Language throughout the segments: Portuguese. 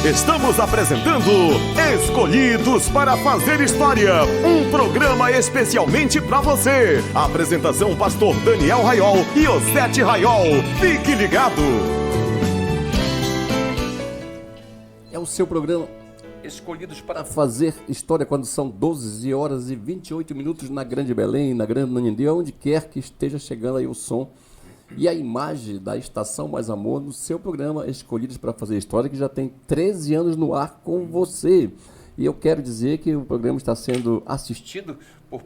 Estamos apresentando Escolhidos para Fazer História, um programa especialmente para você. Apresentação Pastor Daniel Raiol e Osete Raiol. Fique ligado. É o seu programa Escolhidos para Fazer História, quando são 12 horas e 28 minutos na Grande Belém, na Grande Nanindê, onde quer que esteja chegando aí o som e a imagem da Estação Mais Amor no seu programa Escolhidos para Fazer História, que já tem 13 anos no ar com você. E eu quero dizer que o programa está sendo assistido por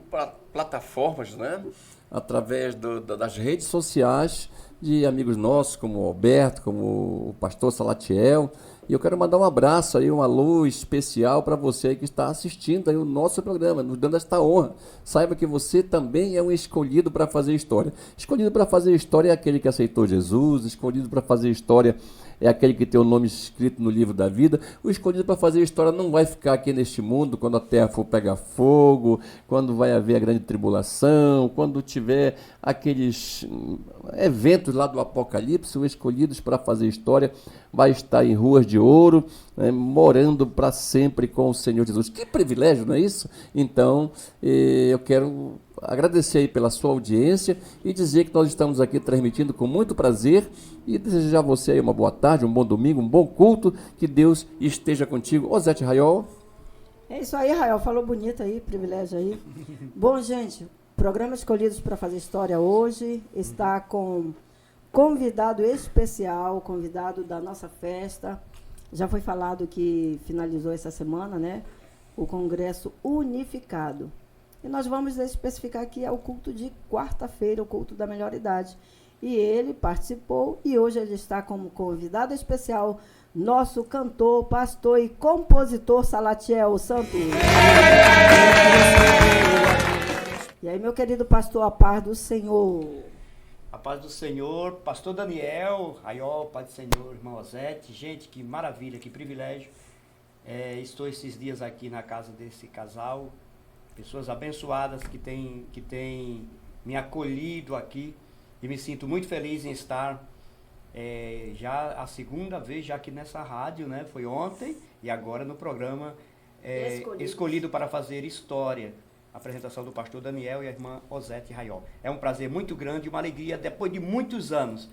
plataformas, né? Através das redes sociais de amigos nossos, como o Alberto, como o pastor Salatiel. E eu quero mandar um abraço aí, um alô especial para você aí que está assistindo aí o nosso programa, nos dando esta honra. Saiba que você também é um escolhido para fazer história. Escolhido para fazer história é aquele que aceitou Jesus, escolhido para fazer história é aquele que tem o nome escrito no livro da vida. O escolhido para fazer história não vai ficar aqui neste mundo quando a terra for pegar fogo, quando vai haver a grande tribulação, quando tiver aqueles eventos lá do Apocalipse. O escolhidos para fazer história vai estar em ruas de ouro, né, morando para sempre com o Senhor Jesus. Que privilégio, não é isso? Então, eu quero agradecer aí pela sua audiência e dizer que nós estamos aqui transmitindo com muito prazer e desejar a você aí uma boa tarde, um bom domingo, um bom culto, que Deus esteja contigo. Osete Raiol. É isso aí, Raiol, falou bonito aí, privilégio aí. Bom, gente, programa Escolhidos para Fazer História hoje está com convidado especial, convidado da nossa festa. Já foi falado que finalizou essa semana, né? O Congresso Unificado. E nós vamos especificar que é o culto de quarta-feira, o culto da melhor idade. E ele participou e hoje ele está como convidado especial, nosso cantor, pastor e compositor Salatiel Santos. E aí, meu querido pastor, a paz do Senhor. A paz do Senhor, pastor Daniel, Raiol, paz do Senhor, irmão Osete. Gente, que maravilha, que privilégio. Estou esses dias aqui na casa desse casal, pessoas abençoadas que têm me acolhido aqui e me sinto muito feliz em estar já a segunda vez já aqui nessa rádio, né? Foi ontem e agora no programa Escolhido para Fazer História. Apresentação do pastor Daniel e a irmã Osete Raiol. É um prazer muito grande e uma alegria, depois de muitos anos,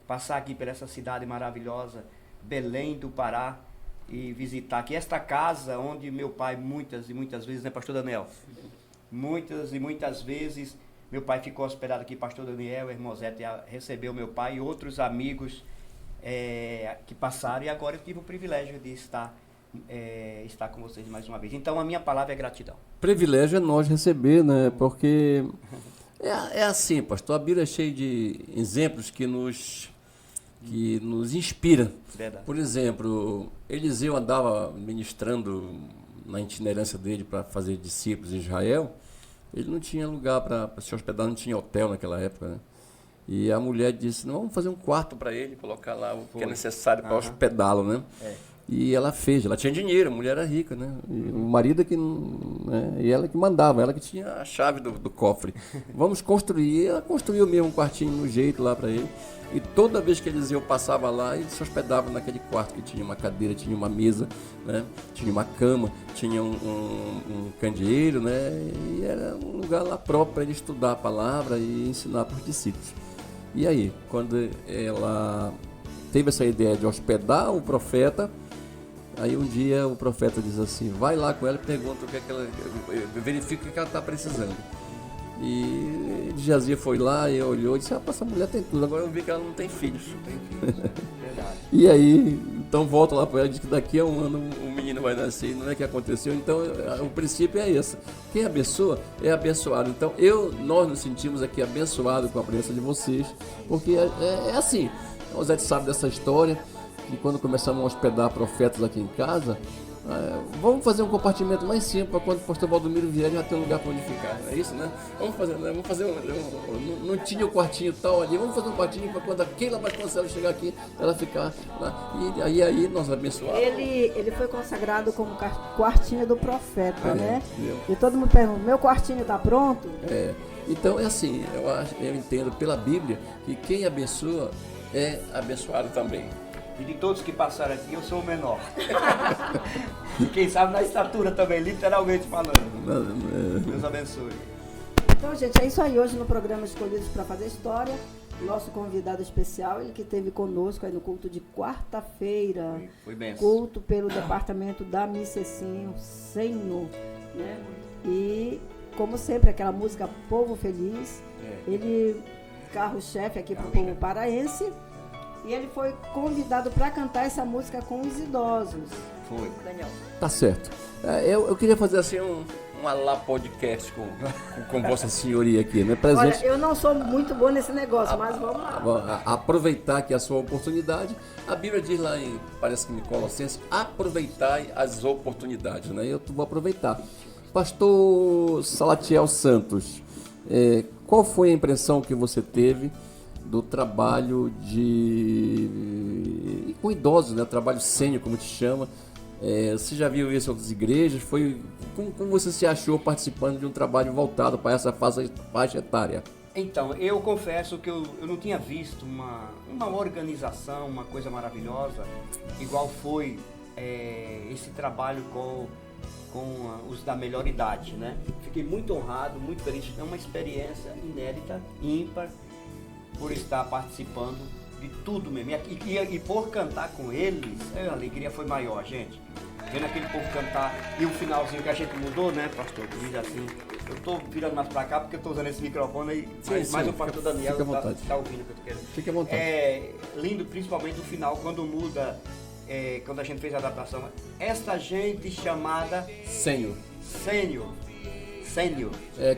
passar aqui por essa cidade maravilhosa, Belém do Pará, e visitar aqui esta casa onde meu pai muitas e muitas vezes, né, pastor Daniel? Muitas e muitas vezes meu pai ficou hospedado aqui, pastor Daniel, a irmã Osete recebeu meu pai e outros amigos que passaram, e agora eu tive o privilégio de estar com vocês mais uma vez. Então a minha palavra é gratidão. Privilégio é nós receber, né? Porque é assim, pastor, a Bíblia é cheia de exemplos que nos inspira. Verdade. Por exemplo, Eliseu andava ministrando na itinerância dele para fazer discípulos em Israel. Ele não tinha lugar para se hospedar, não tinha hotel naquela época, né? E a mulher disse, não, vamos fazer um quarto para ele, colocar lá o que é necessário para hospedá-lo, né? E ela fez, ela tinha dinheiro, a mulher era rica, né? E o marido que, né? E ela que mandava, ela que tinha a chave do cofre. Vamos construir, ela construiu mesmo um quartinho no jeito lá para ele. E toda vez que Eliseu passava lá, ele se hospedava naquele quarto que tinha uma cadeira, tinha uma mesa, né? Tinha uma cama, tinha um candeeiro, né? E era um lugar lá próprio para ele estudar a palavra e ensinar para os discípulos. E aí, quando ela teve essa ideia de hospedar o profeta, aí um dia o profeta diz assim, vai lá com ela e pergunta o que é que ela, verifica o que ela está precisando. E Jazia foi lá e olhou e disse, essa mulher tem tudo, agora eu vi que ela não tem filhos. Verdade. E aí, então volta lá para ela e diz que daqui a um ano o menino vai nascer, não é que aconteceu. Então o princípio é esse, quem abençoa é abençoado. Então nós nos sentimos aqui abençoados com a presença de vocês, porque é assim, o Zé sabe dessa história, que quando começamos a hospedar profetas aqui em casa, vamos fazer um compartimento mais simples para quando o pastor Valdomiro vier já ter um lugar para onde ficar, não é isso, né? Vamos fazer não tinha o quartinho tal ali, vamos fazer um quartinho para quando aquela Vasconcelos chegar aqui, ela ficar lá, e aí nós abençoamos. Ele foi consagrado como quartinho do profeta, né? E todo mundo pergunta, meu quartinho está pronto? Então é assim, eu entendo pela Bíblia que quem abençoa é abençoado também. E de todos que passaram aqui, eu sou o menor. E quem sabe na estatura também, literalmente falando. Deus abençoe. Então, gente, é isso aí. Hoje no programa Escolhidos para Fazer História, nosso convidado especial, ele que esteve conosco aí no culto de quarta-feira. Foi benção. Culto pelo departamento da Missecinho, Senhor, né? E, como sempre, aquela música Povo Feliz. Ele, carro-chefe aqui para o povo paraense. E ele foi convidado para cantar essa música com os idosos. Foi. Daniel. Tá certo. Eu queria fazer assim um alá podcast com Vossa Senhoria aqui, né? Presente. Olha, eu não sou muito boa nesse negócio, mas vamos lá. Aproveitar aqui a sua oportunidade. A Bíblia diz lá em, parece que em Colossenses, aproveitai as oportunidades, né? Eu vou aproveitar. Pastor Salatiel Santos, qual foi a impressão que você teve do trabalho com idosos, né? Trabalho sênior, como te chama? Você já viu isso em outras igrejas? Como você se achou participando de um trabalho voltado para essa faixa etária? Então, eu confesso que eu não tinha visto uma organização, uma coisa maravilhosa, igual foi esse trabalho com os da melhor idade, né? Fiquei muito honrado, muito feliz. É uma experiência inédita, ímpar, por estar participando de tudo mesmo. E por cantar com eles, a alegria foi maior, gente. Vendo aquele povo cantar e o finalzinho que a gente mudou, né, pastor? Diz assim, eu tô virando mais pra cá porque eu tô usando esse microfone aí, mas o pastor Daniel tá ouvindo o que eu tô querendo. Fique à vontade. Lindo, principalmente o final, quando muda, quando a gente fez a adaptação. Esta gente chamada Sênior. Sênior.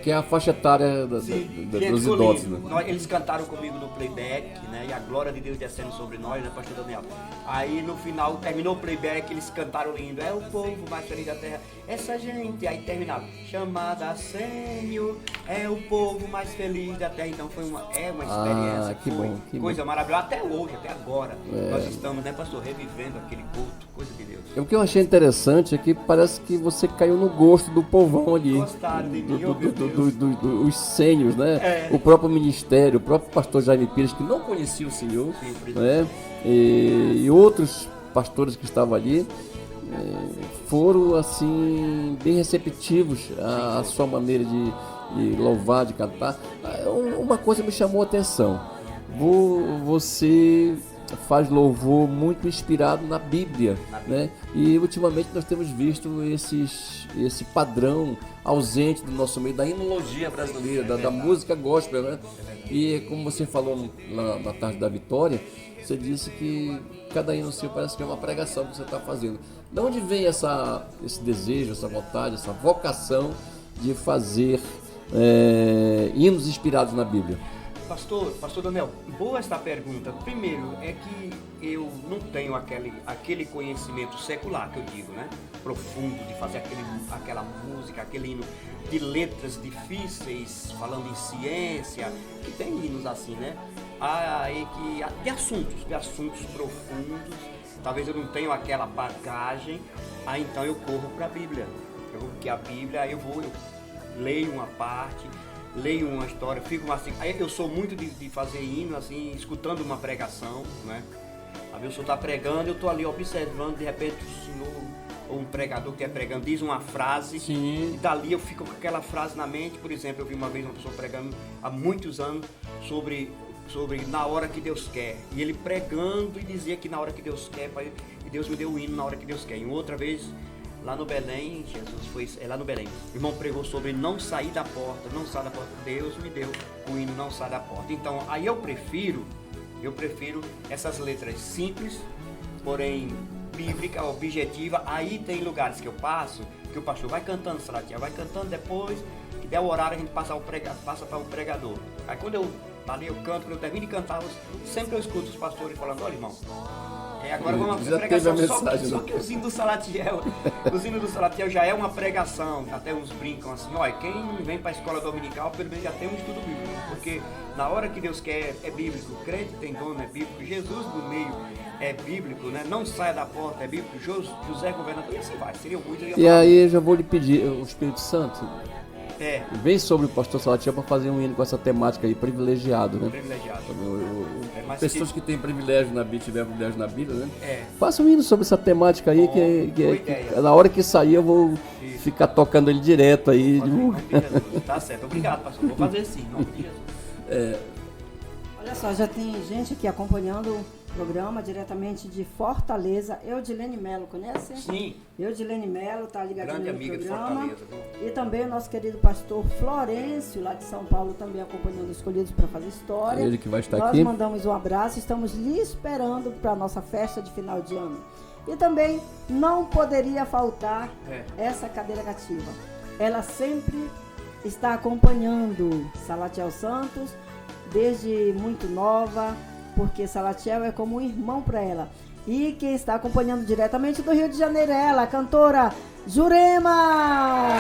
Que é a faixa etária dos idosos. Né? Eles cantaram comigo no playback, né? E a glória de Deus descendo sobre nós, né, pastor Daniel? Aí no final, terminou o playback, eles cantaram lindo. É o povo mais feliz da terra. Essa gente, aí terminava. Chamada Sênior, é o povo mais feliz da terra. Então foi uma experiência. Que bom, coisa maravilhosa. Até hoje, até agora. Nós estamos, né, pastor, revivendo aquele culto. Coisa de Deus. O que eu achei interessante é que parece que você caiu no gosto do povão ali. Gostaram de mim, os sêniors, né? O próprio ministério, o próprio pastor Jaime Pires, que não conhecia o senhor, né? E outros pastores que estavam ali foram assim bem receptivos à sua maneira de louvar, de cantar. Uma coisa me chamou a atenção. Você faz louvor muito inspirado na Bíblia, né? E ultimamente nós temos visto esse padrão ausente do nosso meio, da enologia brasileira, da música gospel, né? E como você falou na tarde da vitória, você disse que cada hino seu parece que é uma pregação que você está fazendo. De onde vem esse desejo, essa vontade, essa vocação de fazer hinos inspirados na Bíblia? Pastor Daniel, boa esta pergunta. Primeiro, é que eu não tenho aquele conhecimento secular, que eu digo, né? Profundo, de fazer aquela música, aquele hino de letras difíceis, falando em ciência, que tem hinos assim, né? De assuntos profundos. Talvez eu não tenha aquela bagagem, então eu corro para a Bíblia. Porque a Bíblia, eu leio uma parte, leio uma história, fico assim. Aí eu sou muito de fazer hino, assim, escutando uma pregação, né? A pessoa está pregando, eu estou ali observando, de repente o senhor, ou um pregador que é pregando, diz uma frase, e dali eu fico com aquela frase na mente. Por exemplo, eu vi uma vez uma pessoa pregando há muitos anos sobre na hora que Deus quer. E ele pregando e dizia que na hora que Deus quer, e Deus me deu o hino na hora que Deus quer. E outra vez, lá no Belém, Jesus foi lá no Belém. O irmão pregou sobre não sair da porta, não sair da porta. Deus me deu o hino não sair da porta. Então, aí eu prefiro essas letras simples, porém bíblica, objetiva. Aí tem lugares que eu passo, que o pastor vai cantando, Salatiel, vai cantando, depois que der o horário a gente passa para o pregador. Aí quando eu canto, quando eu termino de cantar, sempre eu escuto os pastores falando: olha, irmão, agora vamos fazer pregação. Só que o hino do Salatiel já é uma pregação. Até uns brincam assim: olha, quem vem para a escola dominical pelo menos já tem um estudo bíblico, porque na hora que Deus quer é bíblico, crente tem dono é bíblico, Jesus no meio é bíblico, né? Não saia da porta é bíblico, José governador, e assim vai, seria muito. E aí eu já vou lhe pedir, o Espírito Santo, Vem sobre o pastor Salatiel para fazer um hino com essa temática aí, privilegiado, né? Privilegiado. Pessoas que têm privilégio na Bíblia, tiveram privilégio na Bíblia, né? Faça um hino sobre essa temática aí, que na hora que sair eu vou ficar tocando ele direto aí. Tá certo, obrigado, pastor. Vou fazer sim, em nome de Jesus. Olha só, já tem gente aqui acompanhando o programa diretamente de Fortaleza. Eudilene Melo, conhece? Sim. Eudilene Melo está ligadinho Grande no amiga de programa. Fortaleza. E também o nosso querido pastor Florencio, lá de São Paulo, também acompanhando Escolhidos para Fazer História. Ele que vai estar Nós aqui. mandamos um abraço, estamos lhe esperando para a nossa festa de final de ano. E também não poderia faltar essa cadeira cativa. Ela sempre está acompanhando Salatiel Santos, desde muito nova, porque Salatiel é como um irmão para ela. E quem está acompanhando diretamente do Rio de Janeiro é ela, a cantora Jurema!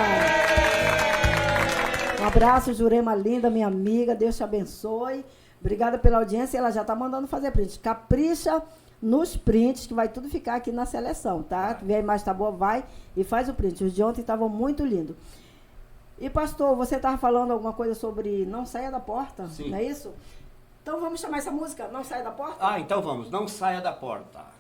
Um abraço, Jurema linda, minha amiga, Deus te abençoe. Obrigada pela audiência, ela já está mandando fazer print. Capricha nos prints, que vai tudo ficar aqui na seleção, tá? Vê a imagem, tá boa, vai e faz o print. Os de ontem estavam muito lindos. E pastor, você estava falando alguma coisa sobre Não Saia da Porta, Sim. não é isso? Então vamos chamar essa música, Não Saia da Porta? Então vamos, não saia da porta.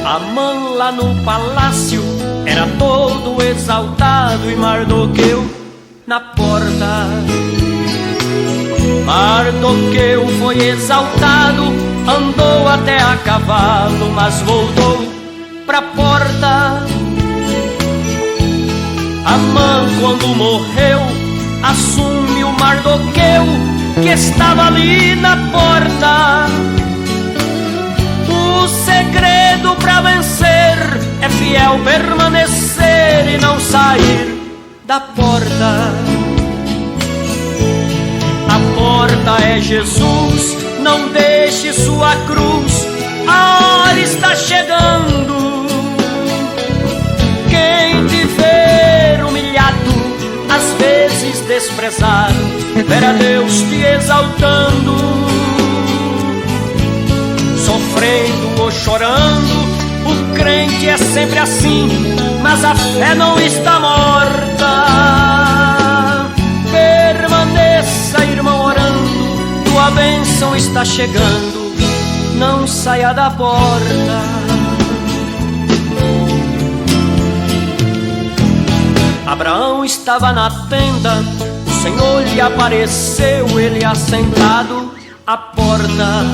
Amã lá no palácio era todo exaltado e Mardoqueu na porta. Mardoqueu foi exaltado, andou até a cavalo, mas voltou pra porta. Amã, quando morreu, assumiu Mardoqueu, que estava ali na porta. O segredo pra vencer é fiel permanecer e não sair da porta. A porta é Jesus, não deixe sua cruz, a hora está chegando. Quem te ver humilhado, às vezes desprezado, verá Deus te exaltando. Sofrendo ou chorando, o crente é sempre assim, mas a fé não está morta. Permaneça, irmão, orando, tua bênção está chegando, não saia da porta. Abraão estava na tenda, o Senhor lhe apareceu, ele assentado à porta.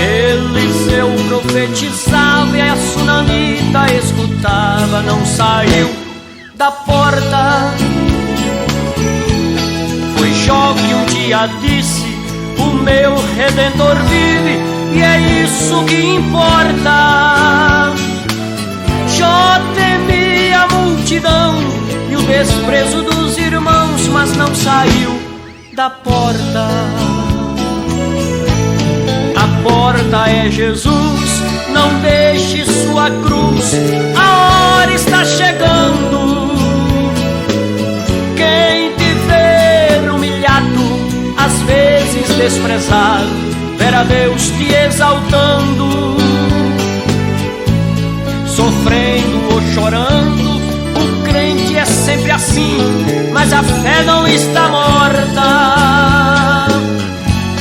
Eliseu profetizava e a sunamita escutava, não saiu da porta. Foi Jó que um dia disse, o meu Redentor vive, e é isso que importa. Jó temia a multidão e o desprezo dos irmãos, mas não saiu da porta. A porta é Jesus, não deixe sua cruz, a hora está chegando. Quem te ver humilhado, às vezes desprezado, verá Deus te exaltando. Sofrendo ou chorando, o crente é sempre assim, mas a fé não está morta.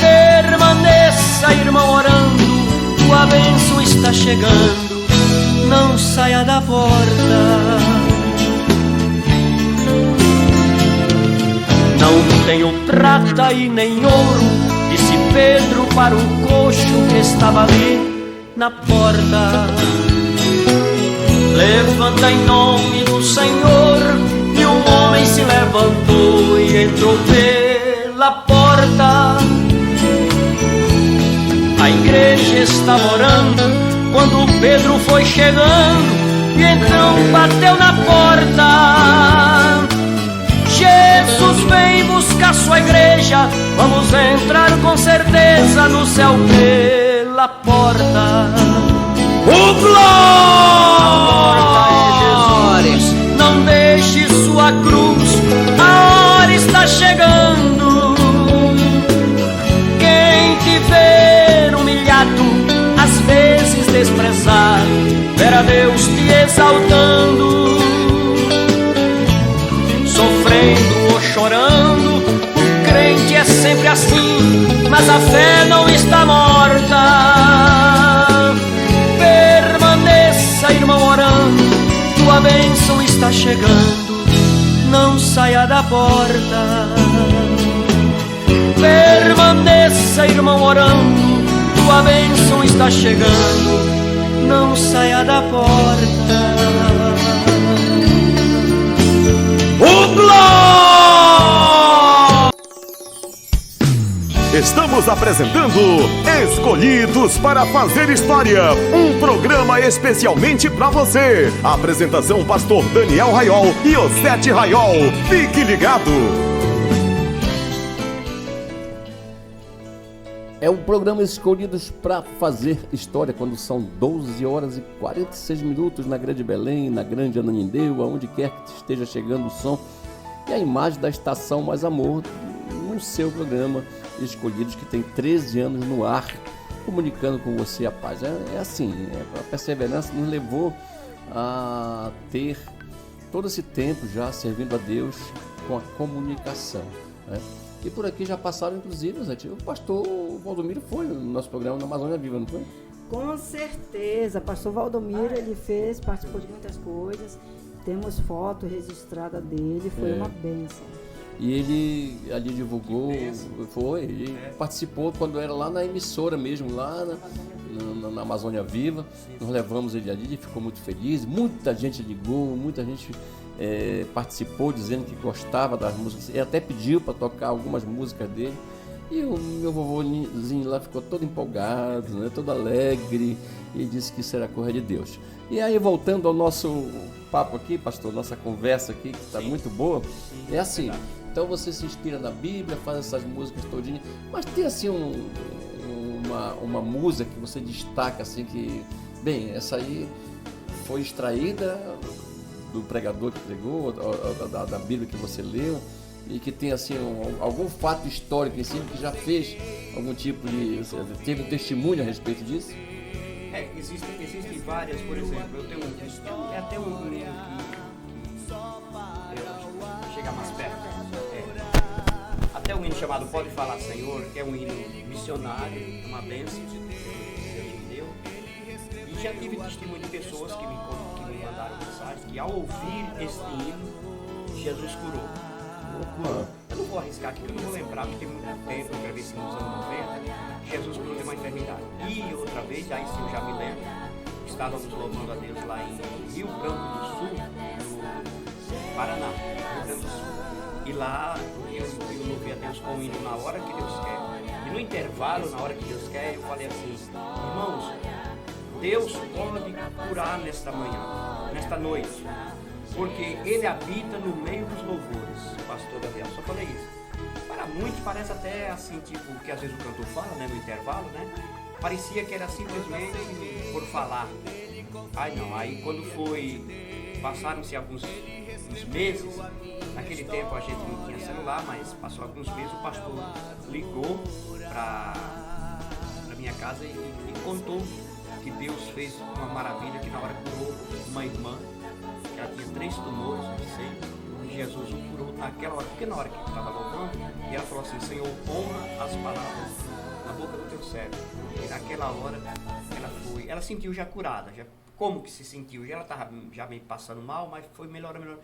Permaneça, irmão, orando, tua bênção está chegando, não saia da porta. Não tenho prata e nem ouro, disse Pedro para o coxo que estava ali na porta. Levanta em nome do Senhor, e um homem se levantou e entrou pela porta. A igreja estava orando quando Pedro foi chegando, e então bateu na porta. Jesus vem buscar sua igreja, vamos entrar com certeza no céu pela pela porta. O Glória! Jesus, não deixe sua cruz, a hora está chegando. Quem te ver humilhado, às vezes desprezado, verá Deus te exaltando. Sofrendo ou chorando, o crente é sempre assim, mas a fé não está morta. Permaneça, irmão, orando, tua bênção está chegando, não saia da porta. Permaneça, irmão, orando, tua bênção está chegando, não saia da porta. O Glória! Estamos apresentando Escolhidos para Fazer História, um programa especialmente para você. Apresentação Pastor Daniel Raiol e Osete Raiol. Fique ligado! É o programa Escolhidos para Fazer História, quando são 12 horas e 46 minutos na Grande Belém, na Grande Ananindeua, aonde quer que esteja chegando o som e a imagem da Estação Mais Amor no seu programa Escolhidos, que tem 13 anos no ar, comunicando com você a paz. É assim, a perseverança nos levou a ter todo esse tempo já servindo a Deus com a comunicação, né? E por aqui já passaram, inclusive, o pastor Valdomiro foi no nosso programa na Amazônia Viva, não foi? Com certeza, pastor Valdomiro, ele participou de muitas coisas, temos foto registrada dele, foi uma bênção. E ele ali divulgou, ele participou quando era lá na emissora mesmo, lá na Amazônia Viva. Nós levamos ele ali, ele ficou muito feliz, muita gente ligou, muita gente participou dizendo que gostava das músicas, e até pediu para tocar algumas músicas dele. E o meu vovôzinho lá ficou todo empolgado, né, todo alegre, e disse que isso era coisa de Deus. E aí, voltando ao nosso papo aqui, pastor, nossa conversa aqui, que está muito boa, é assim, então você se inspira na Bíblia, faz essas músicas todinhas, mas tem assim uma música que você destaca, assim, que, bem, essa aí foi extraída do pregador que pregou, da Bíblia que você leu, e que tem assim algum fato histórico em si que já fez algum tipo de... teve um testemunho a respeito disso? Existem várias, por exemplo, eu tenho até um hino que chega mais perto. Até um hino chamado Pode Falar Senhor, que é um hino missionário, uma bênção que Deus me deu. E já tive testemunho de pessoas que me mandaram mensagens que ao ouvir esse hino, Jesus curou. Eu não vou arriscar aqui, eu não vou lembrar, porque tem muito tempo, eu gravei isso nos anos 90, Jesus curou de uma enfermidade. E outra vez, aí sim eu já me lembro, estávamos louvando a Deus lá em Rio Branco do Sul, no Paraná, Rio Grande do Sul. E lá eu louvei a Deus com o hino Na Hora Que Deus Quer. E no intervalo, na hora que Deus quer, eu falei assim, irmãos, Deus pode curar nesta manhã, nesta noite, porque Ele habita no meio dos louvores, pastor Daniel, só falei isso. Para muitos parece até assim, tipo, que às vezes o cantor fala, né, no intervalo, né, parecia que era simplesmente por falar. Ai não, aí quando passaram-se alguns meses, naquele tempo a gente não tinha celular, mas passou alguns meses, o pastor ligou para minha casa e contou que Deus fez uma maravilha, que na hora curou uma irmã, que ela tinha 3 tumores, não sei, e Jesus o curou naquela hora, porque na hora que eu estava louvando, e ela falou assim, Senhor, ponha as palavras na boca do teu servo. E naquela hora, ela sentiu já curada, como que se sentiu? Ela estava já meio passando mal, mas foi melhorando.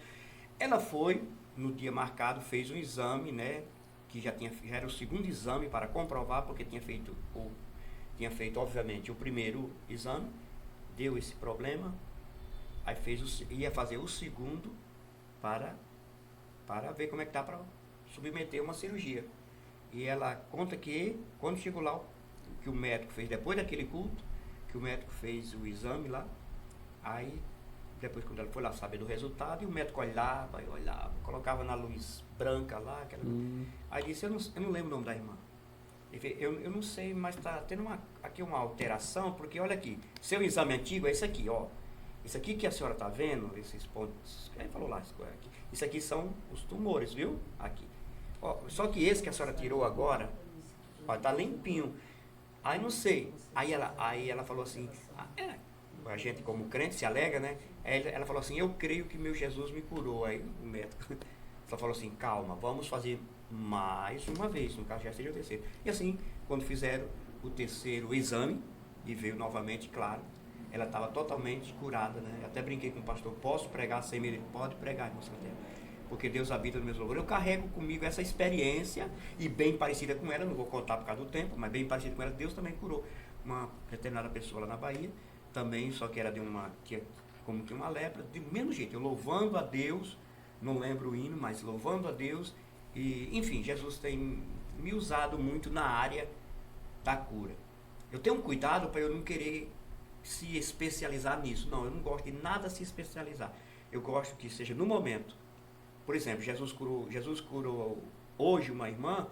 Ela foi, no dia marcado, fez um exame, né, que já era o segundo exame para comprovar, porque tinha feito, obviamente, o primeiro exame, deu esse problema, aí ia fazer o segundo para ver como é que dá para submeter uma cirurgia. E ela conta que, quando chegou lá, que o médico fez, depois daquele culto, que o médico fez o exame lá, aí, depois quando ela foi lá saber do resultado, e o médico olhava, colocava na luz branca lá, aí disse, eu não lembro o nome da irmã. Eu não sei, mas está tendo aqui uma alteração, porque olha aqui, seu exame antigo é esse aqui, ó. Isso aqui que a senhora está vendo, esses pontos, ele falou lá, aqui. Isso aqui são os tumores, viu? Aqui. Ó, só que esse que a senhora tirou agora, ó, tá limpinho. Aí não sei. Aí ela falou assim, a gente como crente se alega, né? Ela falou assim, eu creio que meu Jesus me curou. Aí o médico só falou assim, calma, vamos fazer mais uma vez, no caso já seja o terceiro. E assim, quando fizeram o terceiro exame, e veio novamente, claro, ela estava totalmente curada, né? Eu até brinquei com o pastor, posso pregar sem medo? Pode pregar, irmão Santiago, porque Deus habita no meu louvor. Eu carrego comigo essa experiência, e bem parecida com ela, não vou contar por causa do tempo, mas bem parecida com ela, Deus também curou uma determinada pessoa lá na Bahia, também, só que era de como tinha uma lepra, do mesmo jeito, eu louvando a Deus, não lembro o hino, mas louvando a Deus, e enfim, Jesus tem me usado muito na área da cura. Eu tenho um cuidado para eu não querer se especializar nisso. Não, eu não gosto de nada se especializar. Eu gosto que seja no momento. Por exemplo, Jesus curou hoje uma irmã,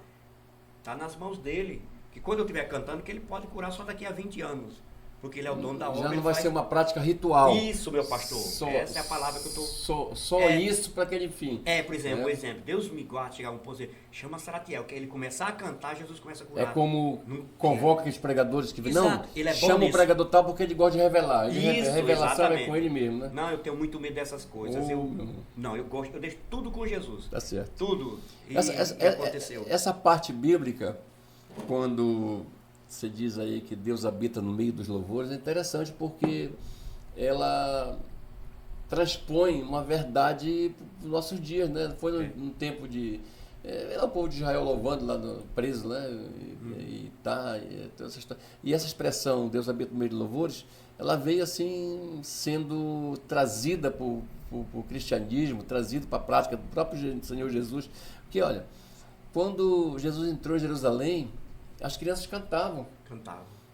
está nas mãos dele. Que quando eu estiver cantando, que ele pode curar só daqui a 20 anos. Porque ele é o dono da obra. Já não vai ser uma prática ritual. Isso, meu pastor. Essa é a palavra que eu estou... Só isso para aquele fim. Por exemplo, Deus me guarda, chegar um ponto e dizer, chama Saratiel, que ele começar a cantar, Jesus começa a curar. É como convoca aqueles pregadores que vêm. Não, ele é bom chama nisso. O pregador tal porque ele gosta de revelar. Isso, a revelação exatamente. é com ele mesmo, né? Não, eu tenho muito medo dessas coisas. Eu deixo tudo com Jesus. Tá certo. Tudo. E aconteceu. Essa parte bíblica, quando você diz aí que Deus habita no meio dos louvores, é interessante porque ela transpõe uma verdade para os nossos dias, né? Foi no tempo de... o povo de Israel louvando lá preso, né? E essa expressão, Deus habita no meio dos louvores, ela veio assim sendo trazida para o cristianismo, trazida para a prática do próprio Senhor Jesus. Porque, olha, quando Jesus entrou em Jerusalém, as crianças cantavam.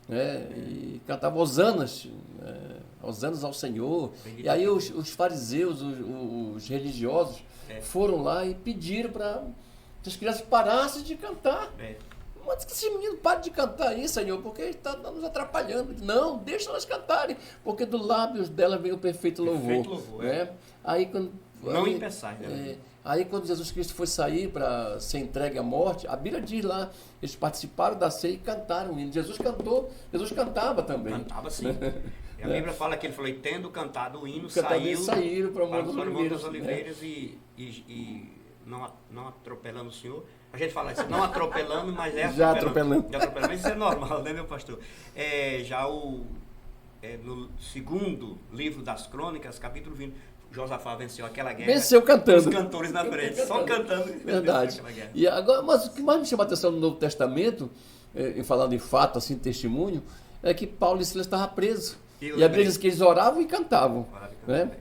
E cantavam hosanas, hosanas ao Senhor. E aí os fariseus, os religiosos, foram lá e pediram para que as crianças parassem de cantar. Mas que esse menino pare de cantar aí, Senhor, porque está nos atrapalhando. Não, deixa elas cantarem, porque do lábios dela vem o perfeito louvor. Aí quando... Não impeçar, né? Aí quando Jesus Cristo foi sair para ser entregue à morte, a Bíblia diz lá, eles participaram da ceia e cantaram o hino. Jesus cantou, Jesus cantava também. Cantava sim. E a Bíblia fala que ele falou, e tendo cantado o hino, saíram para o Monte das Oliveiras e não atropelando o Senhor. A gente fala isso, não atropelando, mas já atropelando. Mas isso é normal, né, meu pastor? No segundo livro das Crônicas, capítulo 20, Josafá venceu aquela guerra. Venceu cantando. Os cantores na frente, só cantando. Verdade. E agora, mas o que mais me chama a atenção no Novo Testamento, falando em fato, assim, testemunho, é que Paulo e Silas estavam presos. E a Bíblia diz que eles oravam e cantavam. Né?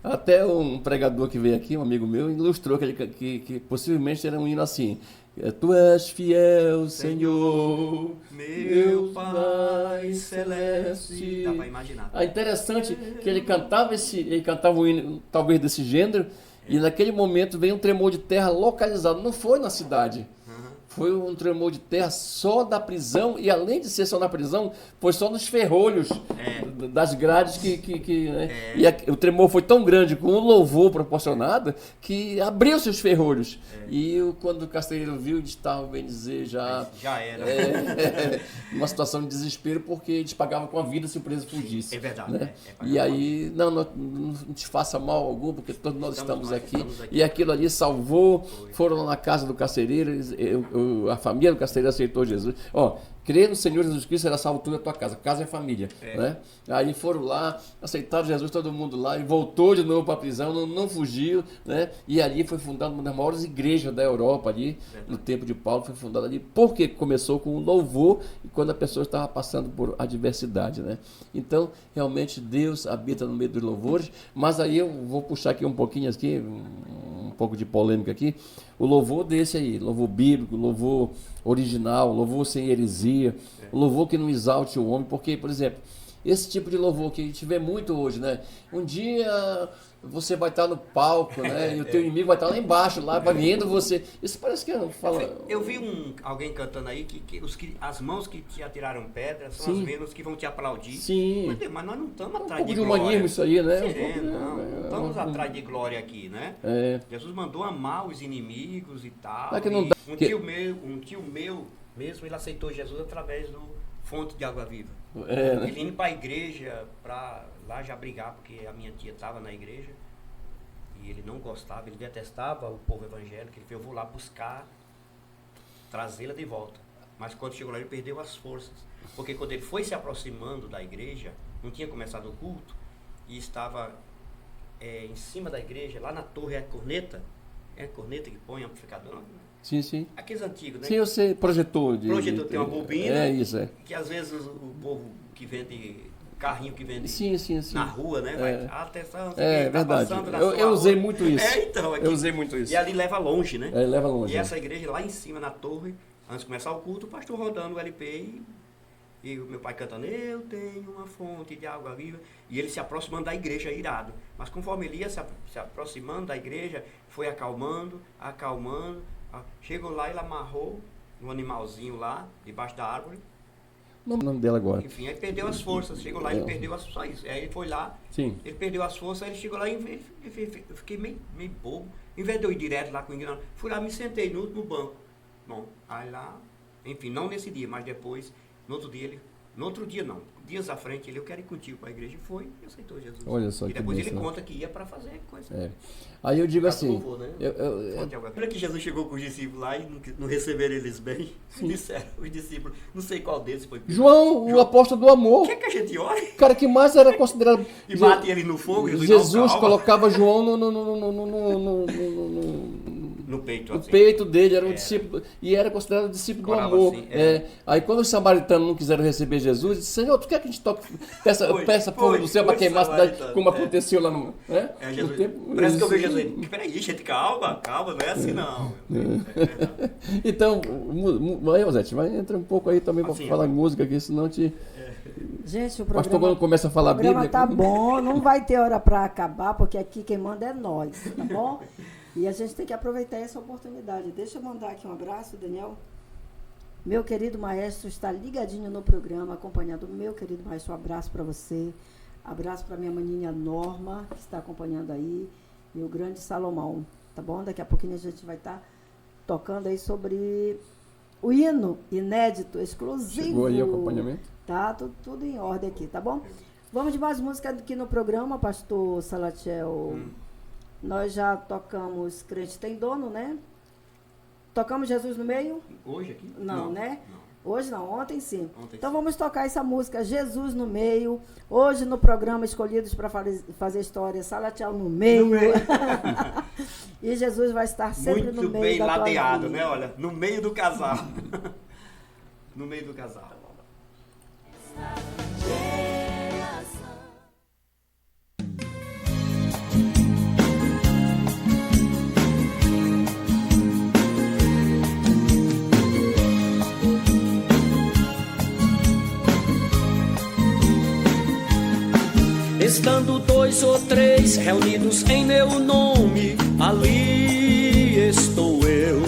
Até um pregador que veio aqui, um amigo meu, ilustrou que possivelmente era um hino assim: Tu és fiel, Senhor, meu Pai Celeste. Dá para imaginar. É interessante que ele cantava um hino, talvez desse gênero, e naquele momento veio um tremor de terra localizado. Não foi na cidade. Foi um tremor de terra só da prisão, e além de ser só na prisão, foi só nos ferrolhos das grades né? E o tremor foi tão grande, com o louvor proporcionado, que abriu-se os ferrolhos. E quando o carcereiro viu, eles estavam, bem dizer, já era. Uma situação de desespero, porque eles pagavam com a vida se o preso fugisse. É verdade. Né? E aí, não te faça mal algum, porque todos nós estamos aqui. E aquilo ali salvou, foram lá na casa do carcereiro, a família do carcereiro aceitou Jesus. Crer no Senhor Jesus Cristo será salvo tu e a tua casa. Casa é família. Né? Aí foram lá, aceitaram Jesus, todo mundo lá, e voltou de novo para a prisão, não fugiu. Né? E ali foi fundada uma das maiores igrejas da Europa, ali, no tempo de Paulo, foi fundada ali, porque começou com o louvor, e quando a pessoa estava passando por adversidade. Né? Então, realmente, Deus habita no meio dos louvores, mas aí eu vou puxar aqui um pouquinho, um pouco de polêmica aqui, o louvor desse aí, louvor bíblico, louvor original, louvor sem heresia, louvor que não exalte o homem, porque, por exemplo, esse tipo de louvor que a gente vê muito hoje, né? Um dia você vai estar no palco, né? E o teu inimigo vai estar lá embaixo, lá vendo você. Isso parece que fala... Eu vi alguém cantando aí que as mãos que te atiraram pedras são Sim. as mesmas que vão te aplaudir. Sim. Mas nós não estamos Um atrás pouco de de glória. humanismo isso aí, né? Não estamos atrás de glória aqui, né? É. Jesus mandou amar os inimigos e tal. É que não e dá- um tio meu mesmo, ele aceitou Jesus através do fonte de água viva. É, né? Ele indo para a igreja, para lá já brigar, porque a minha tia estava na igreja. E ele não gostava, ele detestava o povo evangélico. Ele falou, eu vou lá buscar, trazê-la de volta. Mas quando chegou lá, ele perdeu as forças. Porque quando ele foi se aproximando da igreja, não tinha começado o culto, e estava em cima da igreja, lá na torre, é a corneta que põe amplificador, não? Sim, sim. Aqueles antigos, né? Sim, eu sei, projetor. Projetor tem uma bobina. É isso, é. Que às vezes o povo que vende, carrinho que vende Sim, sim, sim. na rua, né? Vai, atenção, É quem tá verdade. passando na Eu sua usei rua. muito isso. Então, aqui. Eu usei muito isso. E ali leva longe, né? É, leva longe. E essa igreja lá em cima, na torre, antes de começar o culto, o pastor rodando o LP e o meu pai cantando, eu tenho uma fonte de água viva. E ele se aproximando da igreja, irado. Mas conforme ele ia se aproximando da igreja, foi acalmando. Chegou lá, ele amarrou um animalzinho lá, debaixo da árvore. Não é o nome dela agora. Enfim, aí perdeu as forças. Chegou lá, ele perdeu só isso. Aí ele foi lá, Sim. ele perdeu as forças, aí ele chegou lá e eu fiquei meio bobo. Em vez de eu ir direto lá com o ignorante, fui lá, me sentei no último banco. Bom, aí lá, enfim, não nesse dia, mas depois, no outro dia não, dias à frente, eu quero ir contigo para a igreja, e foi e aceitou Jesus. Olha só e que depois ele bênção. conta que ia para fazer coisa. É. Aí eu digo Caso assim, louvor, né? Lembra que Jesus chegou com os discípulos lá e não receberam eles bem? Disseram os discípulos, não sei qual deles foi. João, o apóstolo do amor, Quer que a gente ore? o cara que mais era considerado... E bate ele no fogo? Jesus não, calma. colocava João No peito, no assim. peito dele, era um discípulo, e era considerado discípulo do Orava amor. assim, Aí quando os samaritanos não quiseram receber Jesus, disse, Senhor, tu quer que a gente peça fogo do céu para queimar a cidade, como aconteceu lá no... Né? Jesus. No tempo, Parece que eu vejo Jesus. Peraí, gente, calma, não é assim não. Então, vai, Rosete, vai entrar um pouco aí também para Assim, falar em música aqui, senão te... Gente, o Pastor, programa, quando começa a falar o programa Bíblia... tá bom, não vai ter hora para acabar, porque aqui quem manda é nós, tá bom? E a gente tem que aproveitar essa oportunidade. Deixa eu mandar aqui um abraço, Daniel. Meu querido maestro está ligadinho no programa, acompanhando o meu querido maestro. Um abraço para você. Abraço para minha maninha Norma, que está acompanhando aí. E o grande Salomão, tá bom? Daqui a pouquinho a gente vai estar tocando aí sobre o hino inédito, exclusivo. Chegou aí o acompanhamento? Tá, tudo em ordem aqui, tá bom? Vamos de mais música aqui no programa, pastor Salatiel. Nós já tocamos Crente Tem Dono, né? Tocamos Jesus no Meio? Hoje aqui? Não, né? Não. Hoje não, ontem sim. Ontem Então sim. vamos tocar essa música Jesus no Meio. Hoje no programa Escolhidos para Fazer História, Salatiel no Meio. No meio. E Jesus vai estar sempre Muito no meio bem da tua ladeado, vida. né? Olha, no meio do casal. No meio do casal. Estando 2 ou 3 reunidos em meu nome, ali estou eu.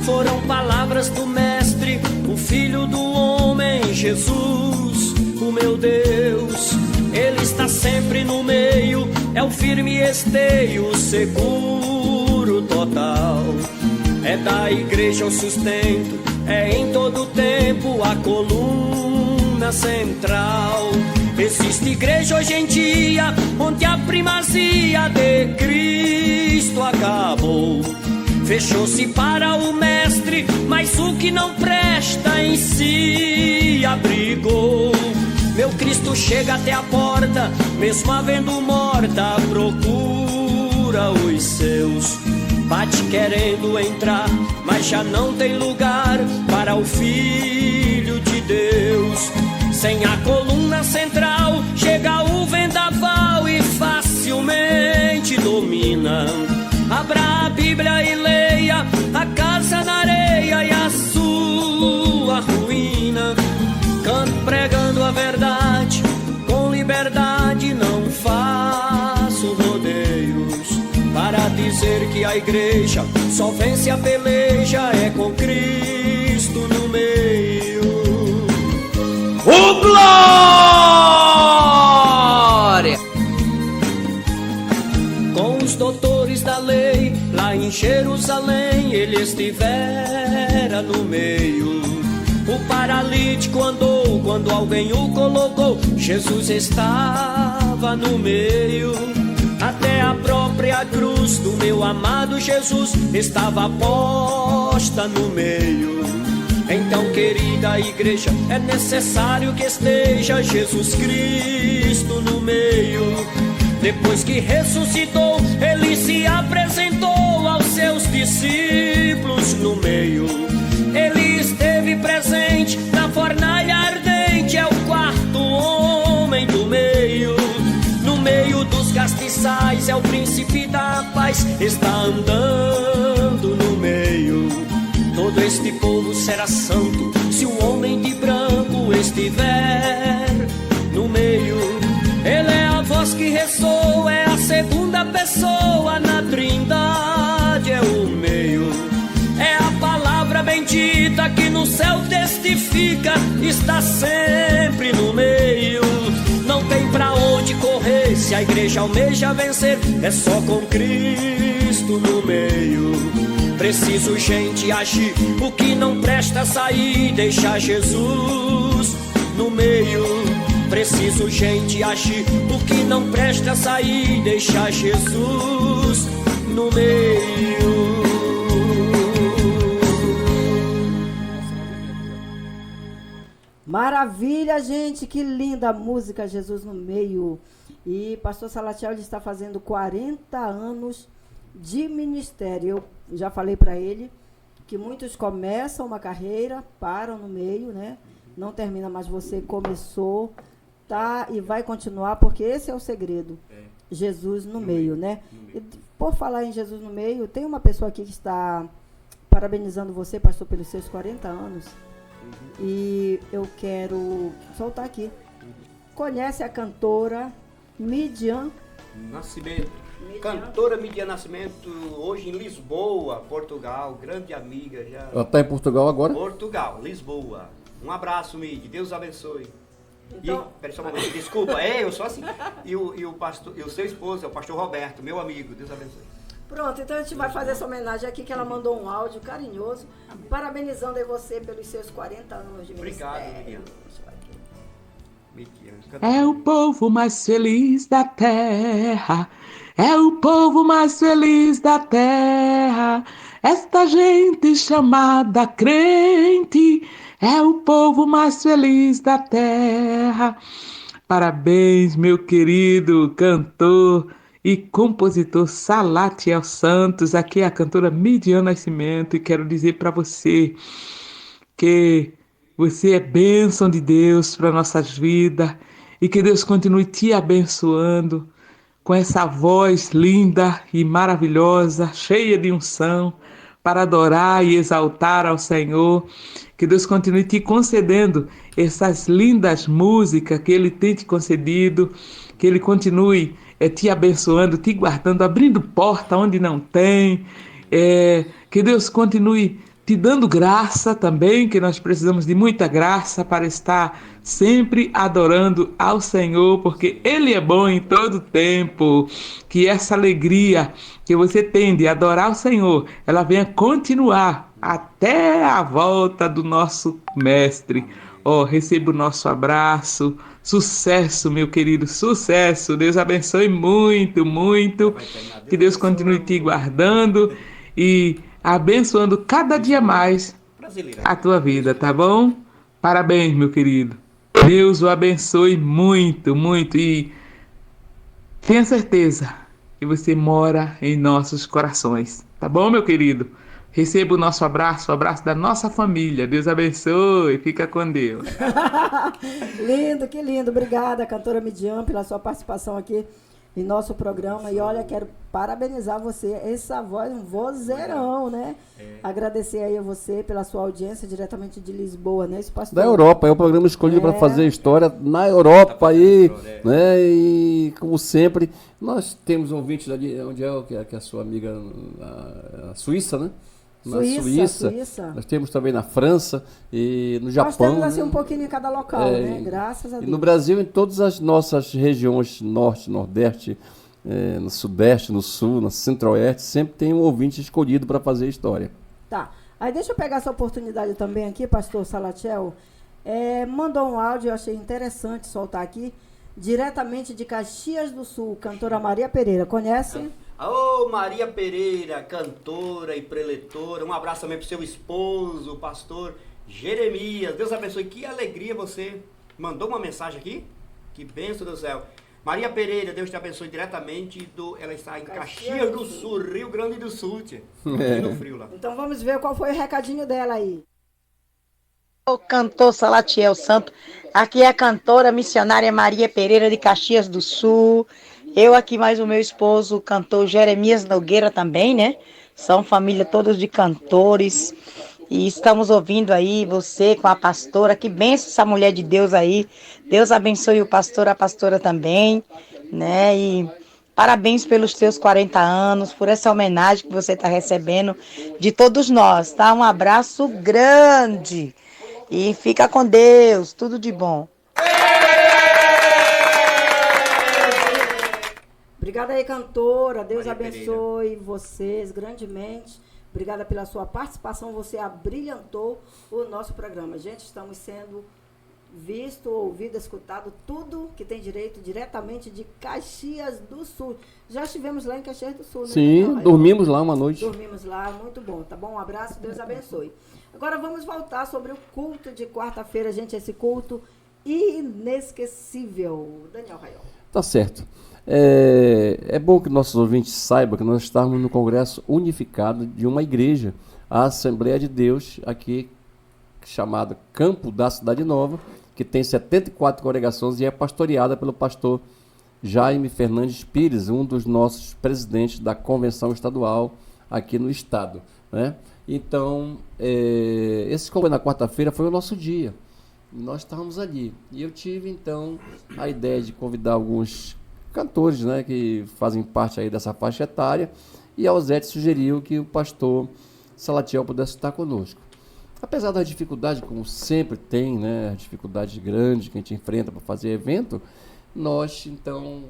Foram palavras do Mestre, o Filho do Homem, Jesus, o meu Deus. Ele está sempre no meio, é o firme esteio, seguro total. É da igreja o sustento, é em todo tempo a coluna central. Existe igreja hoje em dia, onde a primazia de Cristo acabou. Fechou-se para o mestre, mas o que não presta em si abrigou. Meu Cristo chega até a porta, mesmo havendo morta, procura os seus. Bate querendo entrar, mas já não tem lugar para o Filho de Deus. Sem a coluna central, chega o vendaval e facilmente domina. Abra a Bíblia e leia a casa na areia e a sua ruína. Canto pregando a verdade, que a igreja só vence a peleja é com Cristo no meio. Ô glória! Com os doutores da lei, lá em Jerusalém, ele estivera no meio. O paralítico andou quando alguém o colocou, Jesus estava no meio. Até a própria cruz do meu amado Jesus estava posta no meio. Então, querida igreja, é necessário que esteja Jesus Cristo no meio. Depois que ressuscitou, ele se apresentou aos seus discípulos no meio. Ele esteve presente na fornalha ardente, é o quarto homem do meio. No meio dos castiçais é o príncipe da paz, está andando no meio. Todo este povo será santo se o homem de branco estiver no meio. Ele é a voz que ressoa, é a segunda pessoa na trindade, é o meio. É a palavra bendita que no céu testifica, está sempre no meio. Não tem pra onde correr se a igreja almeja vencer, é só com Cristo no meio. Preciso, gente, agir, o que não presta sair, deixar Jesus no meio. Preciso, gente, agir, o que não presta sair, deixar Jesus no meio. Maravilha, gente, que linda música, Jesus no meio. E pastor Salatiel está fazendo 40 anos de ministério. Eu já falei para ele que muitos começam uma carreira, param no meio, né? Não termina, mas você começou, tá? E vai continuar, porque esse é o segredo. Jesus no meio, né? E por falar em Jesus no meio, tem uma pessoa aqui que está parabenizando você, pastor, pelos seus 40 anos. E eu quero soltar aqui. Conhece a cantora Midian Nascimento. Cantora Midian Nascimento, hoje em Lisboa, Portugal, grande amiga já. Ela está em Portugal agora? Portugal, Lisboa. Um abraço, Midi, Deus abençoe. Então... Peraí só um momento, desculpa, eu sou assim. E o pastor, e o seu esposo, é o pastor Roberto, meu amigo, Deus abençoe. Pronto, então a gente vai fazer essa homenagem aqui, que ela mandou um áudio carinhoso, parabenizando aí você pelos seus 40 anos de ministério. Obrigado, Midian. É o povo mais feliz da terra, é o povo mais feliz da terra, esta gente chamada crente, é o povo mais feliz da terra. Parabéns, meu querido cantor e compositor Salatiel Santos. Aqui é a cantora Midian Nascimento e quero dizer para você que você é bênção de Deus para nossas vidas e que Deus continue te abençoando com essa voz linda e maravilhosa, cheia de unção, para adorar e exaltar ao Senhor. Que Deus continue te concedendo essas lindas músicas que Ele tem te concedido, que Ele continue te abençoando, te guardando, abrindo porta onde não tem, que Deus continue te dando graça também, que nós precisamos de muita graça para estar sempre adorando ao Senhor, porque Ele é bom em todo tempo. Que essa alegria que você tem de adorar o Senhor, ela venha continuar até a volta do nosso Mestre. Receba o nosso abraço. Sucesso, meu querido, sucesso. Deus abençoe muito, muito. Que Deus continue te guardando e abençoando cada dia mais a tua vida, tá bom? Parabéns, meu querido. Deus o abençoe muito, muito. E tenha certeza que você mora em nossos corações, tá bom, meu querido? Receba o nosso abraço, o abraço da nossa família. Deus abençoe, fica com Deus. Lindo, que lindo. Obrigada, cantora Midian, pela sua participação aqui em nosso programa. E olha, quero parabenizar você, essa voz, um vozeirão, né? Agradecer aí a você pela sua audiência diretamente de Lisboa, né, esse pastor? Da Europa, é o programa escolhido para fazer história na Europa aí, né? E como sempre, nós temos ouvintes ali, onde é que é a sua amiga, a Suíça, né? Na Suíça. Nós temos também na França e no Japão. Nós temos assim né? um pouquinho em cada local, né? Graças a Deus. E no Brasil, em todas as nossas regiões, norte, nordeste, no sudeste, no sul, no centro-oeste, sempre tem um ouvinte escolhido para fazer história. Tá. Aí deixa eu pegar essa oportunidade também aqui, pastor Salatiel. Mandou um áudio, eu achei interessante soltar aqui, diretamente de Caxias do Sul, cantora Maria Pereira. Conhece? Ô, Maria Pereira, cantora e preletora, um abraço também pro seu esposo, o pastor Jeremias. Deus abençoe, que alegria você mandou uma mensagem aqui, que bênção do céu. Maria Pereira, Deus te abençoe diretamente, ela está em Caxias do Sul, Rio Grande do Sul, tia. No frio lá. Então vamos ver qual foi o recadinho dela aí. O cantor Salatiel Santo, aqui é a cantora missionária Maria Pereira de Caxias do Sul. Eu aqui mais o meu esposo, o cantor Jeremias Nogueira também, né? São família todos de cantores. E estamos ouvindo aí você com a pastora. Que benção essa mulher de Deus aí. Deus abençoe o pastor, a pastora também, né? E parabéns pelos seus 40 anos, por essa homenagem que você está recebendo de todos nós, tá? Um abraço grande. E fica com Deus. Tudo de bom. Obrigada aí, cantora. Deus Maria abençoe Pereira. vocês grandemente. Obrigada pela sua participação. Você abrilhantou o nosso programa. Gente, estamos sendo visto, ouvido, escutado, tudo que tem direito diretamente de Caxias do Sul. Já estivemos lá em Caxias do Sul, né? Sim, dormimos lá uma noite. Dormimos lá, muito bom, tá bom? Um abraço, Deus abençoe. Agora vamos voltar sobre o culto de quarta-feira, gente, esse culto inesquecível. Daniel Raiol. Tá certo. É bom que nossos ouvintes saibam que nós estamos no Congresso Unificado de uma igreja, a Assembleia de Deus, aqui chamada Campo da Cidade Nova, que tem 74 congregações e é pastoreada pelo pastor Jaime Fernandes Pires, um dos nossos presidentes da convenção estadual aqui no estado, né? Então, esse congresso na quarta-feira foi o nosso dia. Nós estávamos ali. E eu tive, então, a ideia de convidar alguns cantores, né, que fazem parte aí dessa faixa etária, e a Osete sugeriu que o pastor Salatiel pudesse estar conosco. Apesar das dificuldades, como sempre tem, né, dificuldades grandes que a gente enfrenta para fazer evento, nós, então,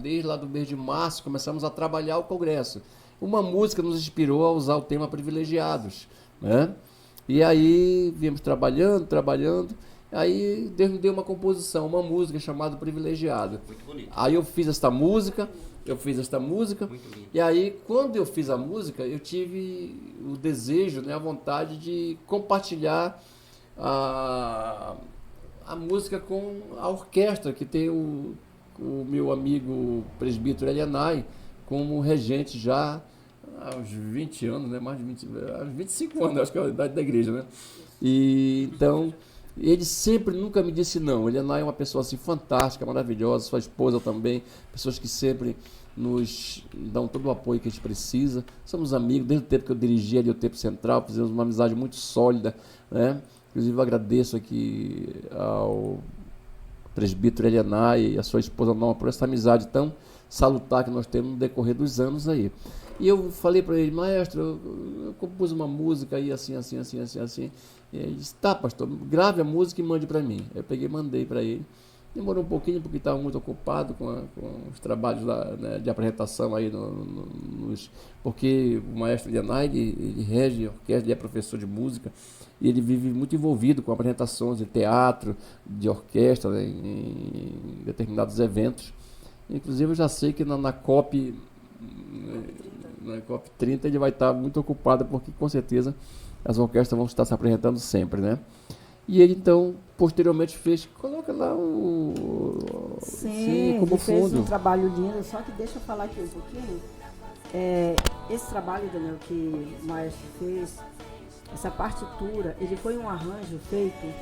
desde lá do mês de março, começamos a trabalhar o congresso. Uma música nos inspirou a usar o tema privilegiados, né? E aí viemos trabalhando, aí Deus me deu uma composição, uma música chamada Privilegiado. Muito bonito. Aí eu fiz esta música, e aí quando eu fiz a música, eu tive o desejo, né, a vontade de compartilhar a música com a orquestra, que tem o meu amigo presbítero Elianai como regente já há uns 20 anos, né? Mais de 25 anos, acho que é a idade da igreja, né? E então, ele sempre, nunca me disse não. Ele é uma pessoa assim fantástica, maravilhosa, sua esposa também, pessoas que sempre nos dão todo o apoio que a gente precisa. Somos amigos, desde o tempo que eu dirigi ali o Tempo Central, fizemos uma amizade muito sólida, né? Inclusive eu agradeço aqui ao presbítero Elianai e a sua esposa Norma por essa amizade tão salutar que nós temos no decorrer dos anos aí. E eu falei para ele, maestro, eu compus uma música aí assim. E ele disse, tá, pastor, grave a música e mande para mim. Eu peguei e mandei para ele. Demorou um pouquinho porque estava muito ocupado com os trabalhos lá, né, de apresentação aí, porque o maestro Elianai, ele rege a orquestra, ele é professor de música e ele vive muito envolvido com apresentações de teatro, de orquestra, né, em determinados eventos. Inclusive eu já sei que na COP 30 ele vai estar muito ocupado, porque com certeza as orquestras vão estar se apresentando sempre, né? E ele então, posteriormente coloca lá como fez fundo. Um trabalho lindo, só que deixa eu falar aqui um pouquinho. Esse trabalho, Daniel, que o maestro fez, essa partitura, ele foi um arranjo feito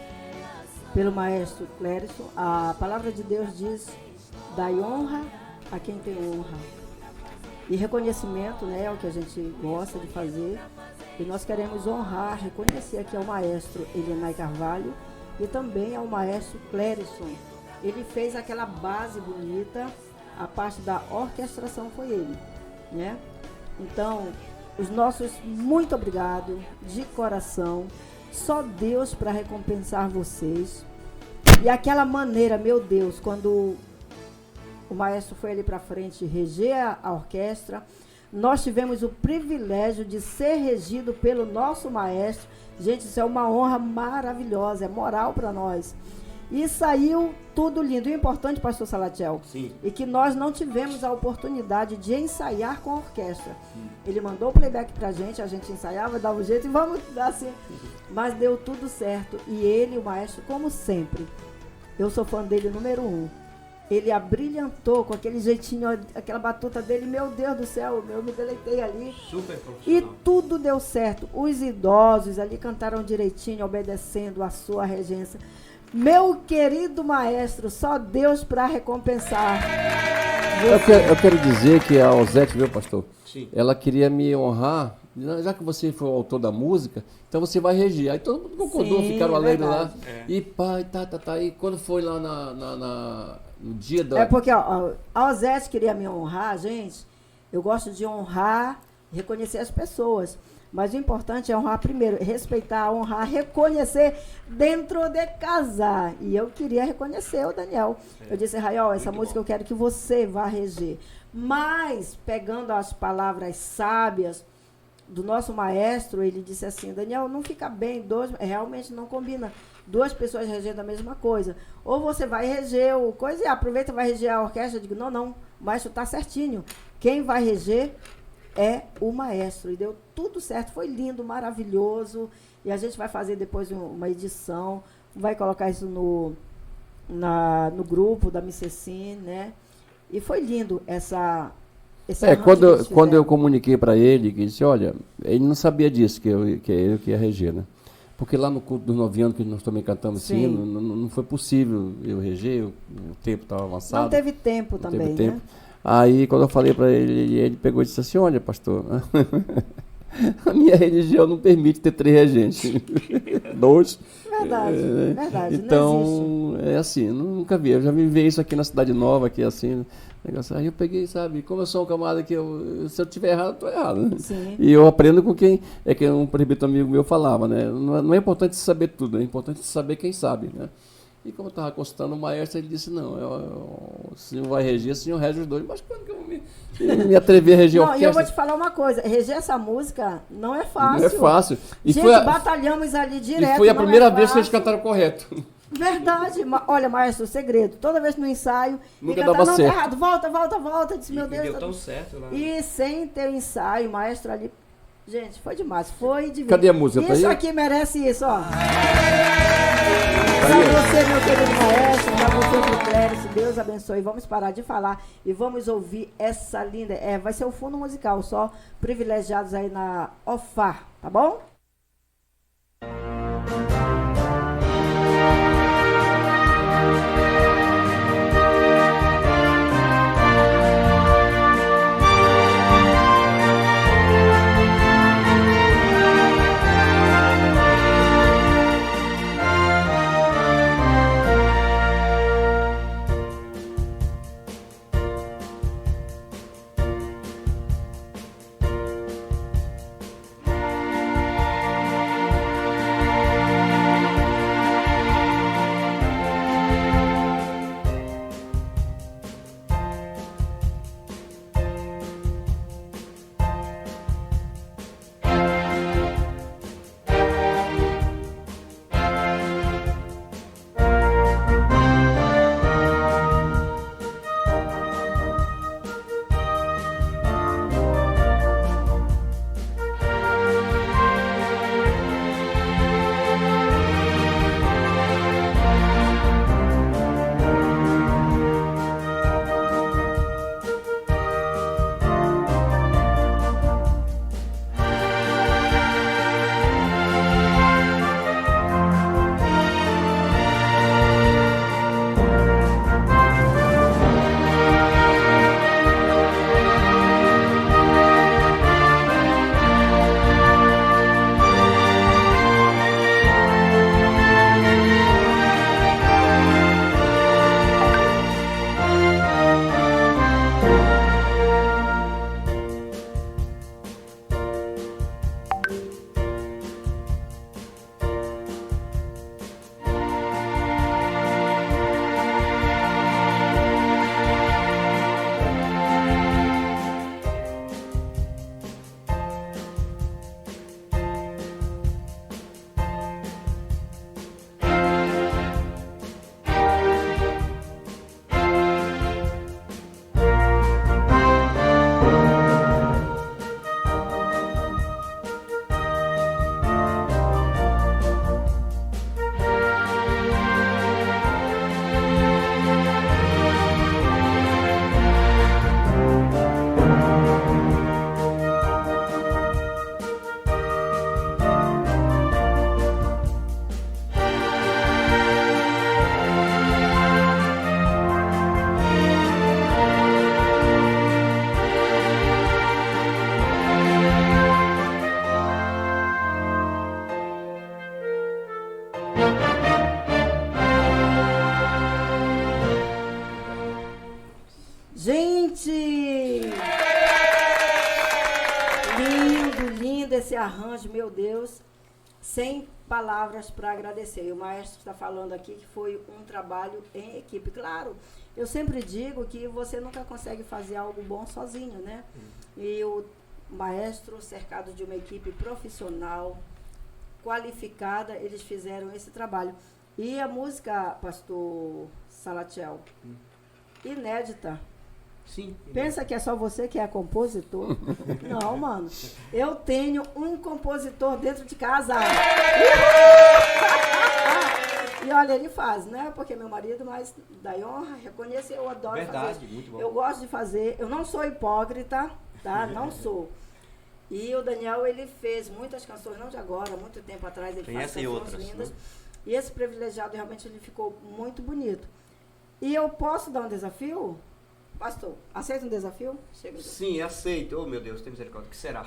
pelo maestro Clérison. A palavra de Deus diz Dai honra a quem tem honra. E reconhecimento, né, é o que a gente gosta de fazer. E nós queremos honrar, reconhecer aqui ao maestro Elianai Carvalho e também ao maestro Clérison. Ele fez aquela base bonita, a parte da orquestração foi ele, né? Então, os nossos muito obrigado, de coração, só Deus para recompensar vocês. E aquela maneira, meu Deus, quando o maestro foi ali para frente reger a orquestra, nós tivemos o privilégio de ser regido pelo nosso maestro. Gente, isso é uma honra maravilhosa, é moral para nós. E saiu tudo lindo. E o importante, pastor Salatiel, Sim. é que nós não tivemos a oportunidade de ensaiar com a orquestra. Ele mandou o playback pra gente, a gente ensaiava, dava um jeito e vamos dar assim. Mas deu tudo certo. E ele, o maestro, como sempre, eu sou fã dele número 1. Ele abrilhantou com aquele jeitinho, aquela batuta dele, meu Deus do céu, eu me deleitei ali. Super E profissional. tudo deu certo. Os idosos ali cantaram direitinho, obedecendo a sua regência. Meu querido maestro, só Deus para recompensar. Eu quero dizer que a Osete, viu, pastor? Sim. Ela queria me honrar, já que você foi o autor da música, então você vai regir. Aí todo mundo concordou, Sim, ficaram alegres lá. verdade. E pá, tá. E quando foi lá no dia da... É porque ó, a Osete queria me honrar, gente. Eu gosto de honrar, reconhecer as pessoas. Mas o importante é honrar primeiro, respeitar, honrar, reconhecer dentro de casar. E eu queria reconhecer o Daniel. Eu disse, Raiol, essa música eu quero que você vá reger. Mas, pegando as palavras sábias do nosso maestro, ele disse assim, Daniel, não fica bem, realmente não combina. 2 pessoas regendo a mesma coisa. Ou você vai reger o coisa e aproveita e vai reger a orquestra. Eu digo, não, o maestro está certinho. Quem vai reger é o maestro. E deu tudo certo, foi lindo, maravilhoso. E a gente vai fazer depois uma edição, vai colocar isso no grupo da Missecine, né? E foi lindo esse arranjo que eles Quando eu fizeram. comuniquei para ele, que disse, olha, ele não sabia disso, que ele que ia reger, né? Porque lá no culto dos 9 anos que nós também cantamos Sim. assim, não foi possível eu reger, o tempo estava avançado. Não teve tempo Não também, teve tempo. né? Aí, quando eu falei para ele, ele pegou e disse assim, olha, pastor, a minha religião não permite ter 3 regentes. 2. Verdade, verdade. Não existe. Então, é assim, nunca vi. Eu já vivi isso aqui na Cidade Nova, aqui assim, negócio. Aí eu peguei, sabe, como eu sou um camarada que se eu tiver errado, eu tô errado. Né? Sim. E eu aprendo com quem, que um presbítero amigo meu falava, né? Não é importante saber tudo, é importante saber quem sabe, né? E como eu estava consultando o maestro, ele disse, não, o senhor vai reger, o senhor rege os 2. Mas quando que eu me atrevi a reger a Não, orquestra? e eu vou te falar uma coisa, reger essa música não é fácil. Não é fácil. E Gente, foi batalhamos ali direto. e foi a não primeira é vez que eles fácil. cantaram correto. Verdade. Olha, maestro, o segredo. Toda vez no ensaio, Nunca ele canta, dava não, certo. tá errado, volta. Eu disse, meu Deus. deu tá- tão certo lá. E sem ter o ensaio, o maestro ali... Gente, foi demais, foi divino. Cadê a música? Tá Isso aí? aqui merece isso, ó. Pra você, meu querido maestro, pra você, meu Clérison, Deus abençoe. Vamos parar de falar e vamos ouvir essa linda... vai ser o fundo musical, só privilegiados aí na OFAR, tá bom? esse arranjo, meu Deus, sem palavras para agradecer. E o maestro está falando aqui que foi um trabalho em equipe. Claro, eu sempre digo que você nunca consegue fazer algo bom sozinho, né? E o maestro, cercado de uma equipe profissional, qualificada, eles fizeram esse trabalho. E a música, pastor Salatiel, inédita. Sim. Pensa que é só você que é compositor? Não, mano. Eu tenho um compositor dentro de casa. E olha, ele faz, né? Porque é meu marido, mas dá honra, reconhecer, eu adoro fazer. Muito bom. Eu gosto de fazer, eu não sou hipócrita, tá? Não sou. E o Daniel, ele fez muitas canções, não de agora, muito tempo atrás, ele Tem faz essa e canções outras, lindas. né? E esse privilegiado, realmente, ele ficou muito bonito. E eu posso dar um desafio? Pastor, aceita um desafio? Chega. Sim, aceito. Oh, meu Deus, tem misericórdia. O que será?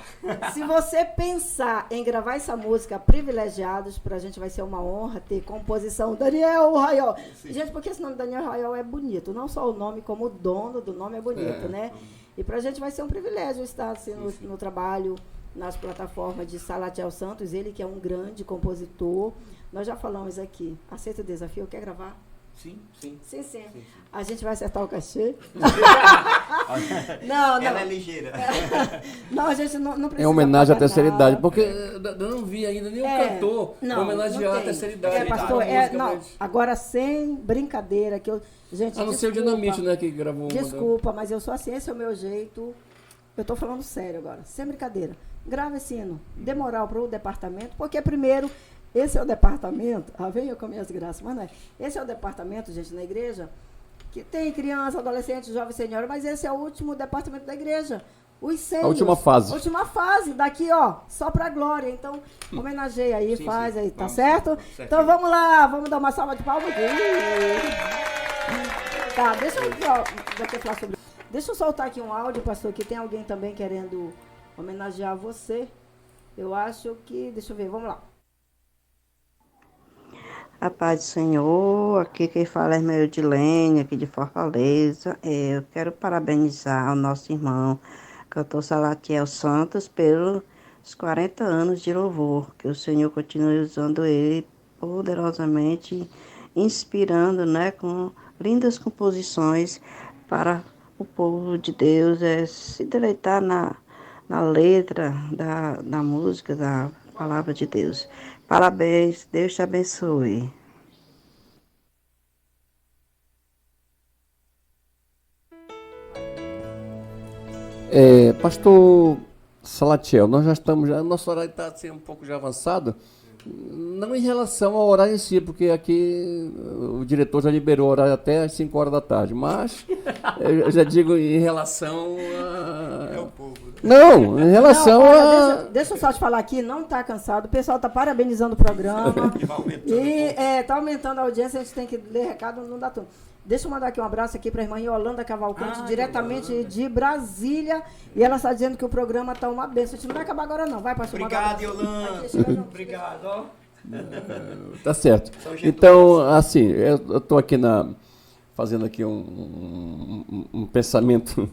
Se você pensar em gravar essa música Privilegiados, pra gente vai ser uma honra ter composição Daniel Raiol. Gente, porque esse nome Daniel Raiol é bonito. Não só o nome, como o dono do nome é bonito, né? E pra gente vai ser um privilégio estar assim, no trabalho, nas plataformas de Salatiel Santos, ele que é um grande compositor. Nós já falamos aqui. Aceita o desafio? Quer gravar? Sim, sim. Sim. A gente vai acertar o cachê? Não. Ela é ligeira. Não, a gente não precisa. É homenagem à pagar terceira nada. idade, porque eu não vi ainda nenhum cantor homenagear a terceira idade. Pastor, agora sem brincadeira, que eu. Gente, a não ser o Dinamite, né, que gravou. Desculpa, mas eu sou assim, esse é o meu jeito. Eu tô falando sério agora, sem brincadeira. Grava esse hino, dê moral para o departamento, porque primeiro. Esse é o departamento, vem eu com minhas graças, mas não é. Esse é o departamento, gente, na igreja, que tem criança, adolescente, jovem, senhora, mas esse é o último departamento da igreja. Os sêniors. A última fase. Última fase, daqui, ó, só pra glória. Então, homenageia aí, sim, faz aí, tá certo? Então vamos lá, vamos dar uma salva de palmas aqui. Tá, deixa eu soltar aqui um áudio, pastor, que tem alguém também querendo homenagear você. Eu acho que, deixa eu ver, vamos lá. A paz do Senhor, aqui quem fala é meu Edilene, aqui de Fortaleza. Eu quero parabenizar o nosso irmão, cantor Salatiel Santos, pelos 40 anos de louvor. Que o Senhor continue usando ele poderosamente, inspirando, né, com lindas composições para o povo de Deus, se deleitar na letra da música, da palavra de Deus. Parabéns, Deus te abençoe. Pastor Salatiel, nós já estamos, nosso horário está assim, um pouco já avançado, não em relação ao horário em si, porque aqui o diretor já liberou o horário até às 5 horas da tarde, mas eu já digo em relação a... É o povo. Não, em relação a... Deixa eu só te falar aqui, não está cansado, o pessoal está parabenizando o programa. Está aumentando a audiência, a gente tem que ler recado, não dá tudo. Deixa eu mandar aqui um abraço aqui para a irmã Yolanda Cavalcante, diretamente de Brasília. E ela está dizendo que o programa está uma bênção. A gente não vai acabar agora não, vai, pastor. Obrigado, Yolanda. Obrigado, ó. Tá certo. Então, assim, eu estou aqui fazendo aqui um pensamento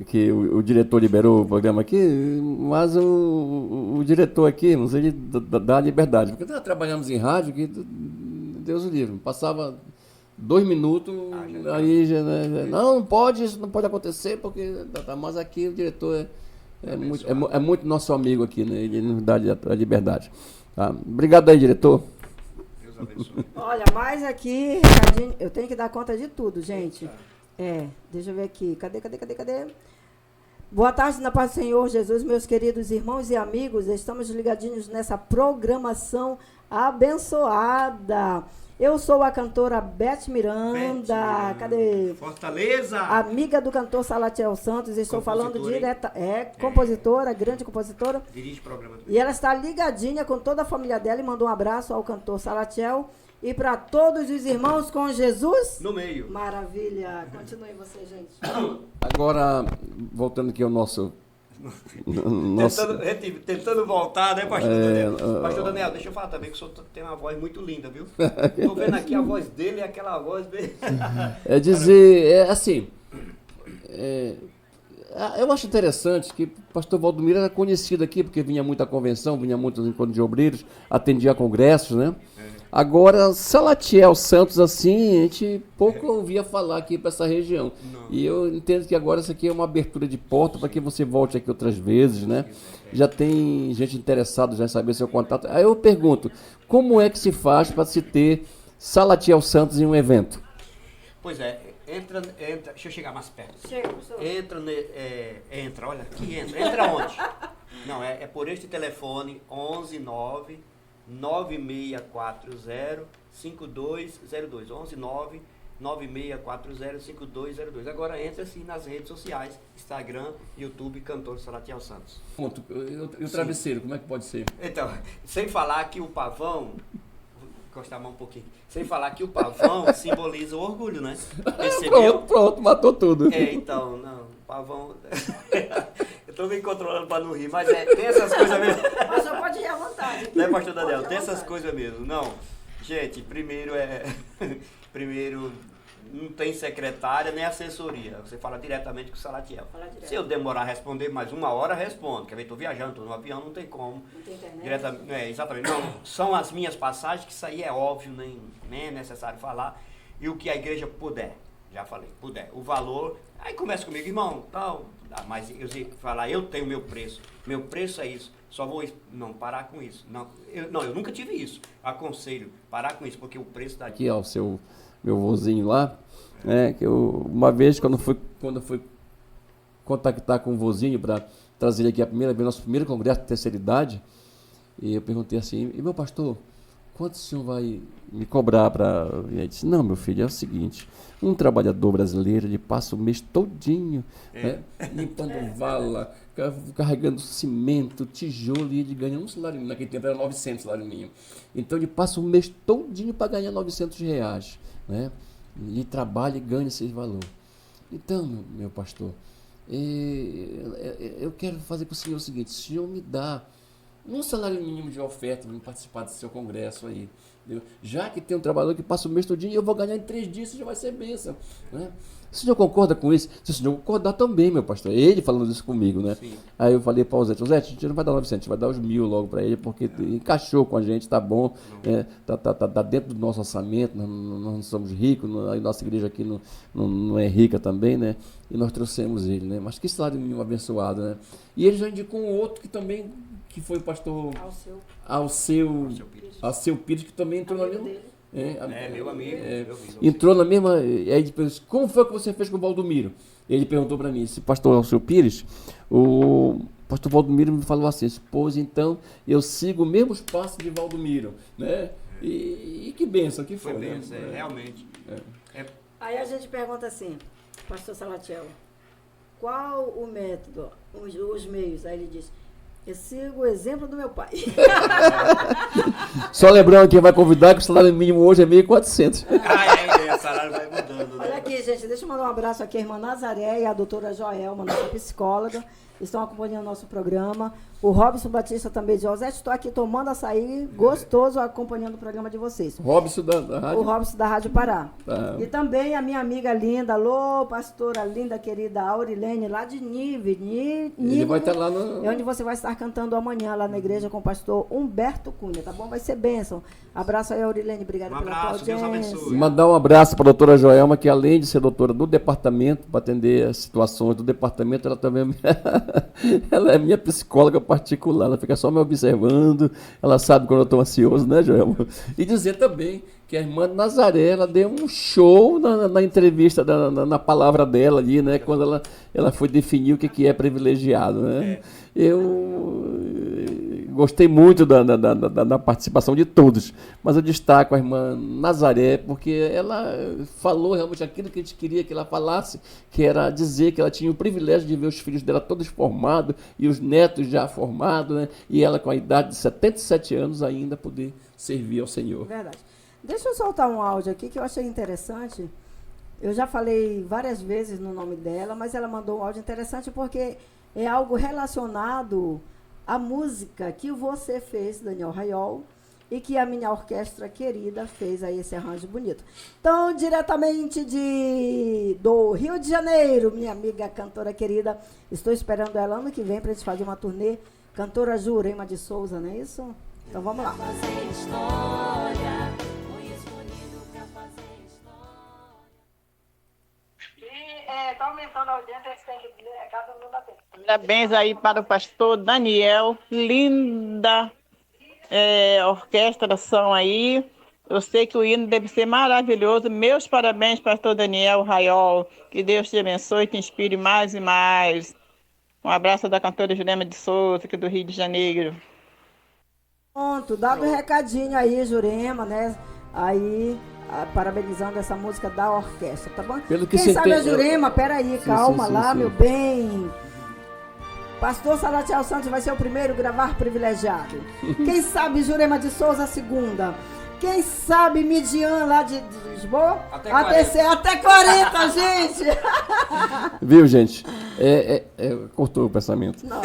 que o diretor liberou o programa aqui, mas o diretor aqui, não sei, dá liberdade. Porque nós trabalhamos em rádio, que Deus o livre, passava 2 minutos, aí já, não pode, isso não pode acontecer, porque mas aqui o diretor é muito nosso amigo aqui, né? Ele nos dá a liberdade. Tá? Obrigado aí, diretor. Deus abençoe. Olha, mas aqui, recadinho, eu tenho que dar conta de tudo, gente. Deixa eu ver aqui. Cadê? Boa tarde, na paz do Senhor Jesus, meus queridos irmãos e amigos. Estamos ligadinhos nessa programação abençoada. Eu sou a cantora Beth Miranda. Cadê? Fortaleza. Amiga do cantor Salatiel Santos. Estou falando direta. Compositora, grande compositora. Dirige o programa. E ela está ligadinha com toda a família dela e mandou um abraço ao cantor Salatiel. E para todos os irmãos com Jesus no meio. Maravilha. Continue você, gente. Agora, voltando aqui ao nosso... Tentando voltar, né, pastor Daniel? Pastor Daniel, deixa eu falar também que o senhor tem uma voz muito linda, viu? Estou vendo aqui a voz dele e aquela voz bem... Eu acho interessante que o pastor Valdomiro era conhecido aqui, porque vinha muito à convenção, vinha muito aos encontros de obreiros, atendia a congressos, né? Agora, Salatiel Santos, assim, a gente pouco ouvia falar aqui para essa região. E eu entendo que agora isso aqui é uma abertura de porta para que você volte aqui outras vezes, né? Já tem gente interessada já em saber seu contato. Aí eu pergunto, como é que se faz para se ter Salatiel Santos em um evento? Pois é, entra, deixa eu chegar mais perto. Chega, professor. Entra, olha, aqui entra onde? Não, é por este telefone, 119 9640 5202, 119 9640 5202. Agora entra assim nas redes sociais, Instagram, YouTube, cantor Salatiel Santos. Ponto. E o travesseiro, como é que pode ser? Então, sem falar que o pavão, vou encostar a mão um pouquinho, sem falar que o pavão simboliza o orgulho, né? Percebeu? Pronto, matou tudo. Então, não, o pavão... Eu tô me controlando para não rir, mas tem essas coisas mesmo. Mas só pode ir à vontade. Né, pastor Daniel? Tem essas coisas mesmo. Não, gente, primeiro não tem secretária nem assessoria. Você fala diretamente com o Salatiel. Se eu demorar a responder mais 1 hora, respondo. Quer ver, estou viajando, estou no avião, não tem como. Não tem internet. Exatamente. Não, são as minhas passagens, que isso aí é óbvio, nem é necessário falar. E o que a igreja puder, já falei, puder. O valor, aí começa comigo, irmão, tal... Mas eu falar, eu tenho meu preço é isso, só vou não parar com isso. Eu nunca tive isso. Aconselho, parar com isso, porque o preço da... Aqui, ó, meu vozinho lá, né, que uma vez, quando eu fui contactar com o vozinho para trazer ele aqui a primeira vez, nosso primeiro congresso de terceira idade, e eu perguntei assim, e meu pastor, quanto o senhor vai me cobrar para... Ele disse, não, meu filho, é o seguinte, um trabalhador brasileiro, ele passa o mês todinho, né, limpando vala, carregando cimento, tijolo, e ele ganha um salário mínimo, naquele tempo era 900 salário mínimo. Então ele passa o mês todinho para ganhar R$900, né, e trabalha e ganha esse valor. Então, meu pastor, eu quero fazer com o senhor o seguinte, se o senhor me dá um salário mínimo de oferta para participar do seu congresso aí, entendeu? Já que tem um trabalhador que passa o mês todinho, eu vou ganhar em 3 dias, isso já vai ser bênção, né? O senhor concorda com isso? Se o senhor concordar também, meu pastor, ele falando isso comigo, né? Sim. Aí eu falei para o Zé, a gente não vai dar 900, a gente vai dar os 1.000 logo para ele, porque encaixou com a gente, tá bom, tá dentro do nosso orçamento, nós não somos ricos, a nossa igreja aqui não é rica também, né? E nós trouxemos ele, né? Mas que salário mínimo abençoado, né? E ele já indicou um outro que também, que foi o pastor Alceu Pires, que também entrou na mesma... meu amigo. Entrou na mesma... Aí depois, como foi que você fez com o Valdomiro? Ele perguntou para mim, se pastor Alceu Pires, o pastor Valdomiro me falou assim, pois então eu sigo o mesmo espaço de Valdomiro, né? E que bênção que foi, né? Realmente. Aí a gente pergunta assim, pastor Salatiel, qual o método, os meios? Aí ele diz, eu sigo o exemplo do meu pai. Só lembrando que vai convidar que o salário mínimo hoje é 1.400. O salário vai mudando, né? Olha aqui, gente, deixa eu mandar um abraço aqui à irmã Nazaré e à doutora Joelma, nossa psicóloga, estão acompanhando o nosso programa. O Robson Batista também de José, estou aqui tomando açaí, gostoso, acompanhando o programa de vocês. Robson da Rádio? O Robson da Rádio Pará. Tá. E também a minha amiga linda, alô, pastora linda, querida Aurilene, lá de Nive. Ele vai estar lá no... É onde você vai estar cantando amanhã, lá na igreja com o pastor Humberto Cunha, tá bom? Vai ser bênção. Abraço aí, Aurilene, obrigada pela tua audiência. Deus abençoe. Mandar um abraço para a doutora Joelma, que além de ser doutora do departamento, para atender as situações do departamento, ela também ela é minha psicóloga particular, ela fica só me observando, ela sabe quando eu estou ansioso, né, Joelma? E dizer também que a irmã Nazaré, ela deu um show na entrevista, na palavra dela ali, né, quando ela foi definir o que é privilegiado, né? Eu gostei muito da participação de todos, mas eu destaco a irmã Nazaré, porque ela falou realmente aquilo que a gente queria que ela falasse, que era dizer que ela tinha o privilégio de ver os filhos dela todos formados e os netos já formados, né? E ela com a idade de 77 anos ainda poder servir ao Senhor. Verdade. Deixa eu soltar um áudio aqui que eu achei interessante. Eu já falei várias vezes no nome dela, mas ela mandou um áudio interessante porque é algo relacionado à música que você fez, Daniel Raiol, e que a minha orquestra querida fez aí esse arranjo bonito. Então, diretamente do Rio de Janeiro, minha amiga cantora querida, estou esperando ela ano que vem para a gente fazer uma turnê. Cantora Jurema de Souza, não é isso? Então vamos lá. Está aumentando a audiência, tem que cada um da tempo. Parabéns aí para o pastor Daniel, linda orquestração aí. Eu sei que o hino deve ser maravilhoso. Meus parabéns, pastor Daniel Raiol. Que Deus te abençoe e te inspire mais e mais. Um abraço da cantora Jurema de Souza, aqui do Rio de Janeiro. Pronto, dado o recadinho aí, Jurema, né? Aí, parabenizando essa música da orquestra, tá bom? Pelo que Quem sabe a tem... Jurema, peraí, calma sim, lá, sim. meu bem. Pastor Salatiel Santos vai ser o primeiro a gravar privilegiado. Quem sabe Jurema de Souza, a segunda. Quem sabe Midian lá de Lisboa? Até 40, gente! Viu, gente? Cortou o pensamento. Não,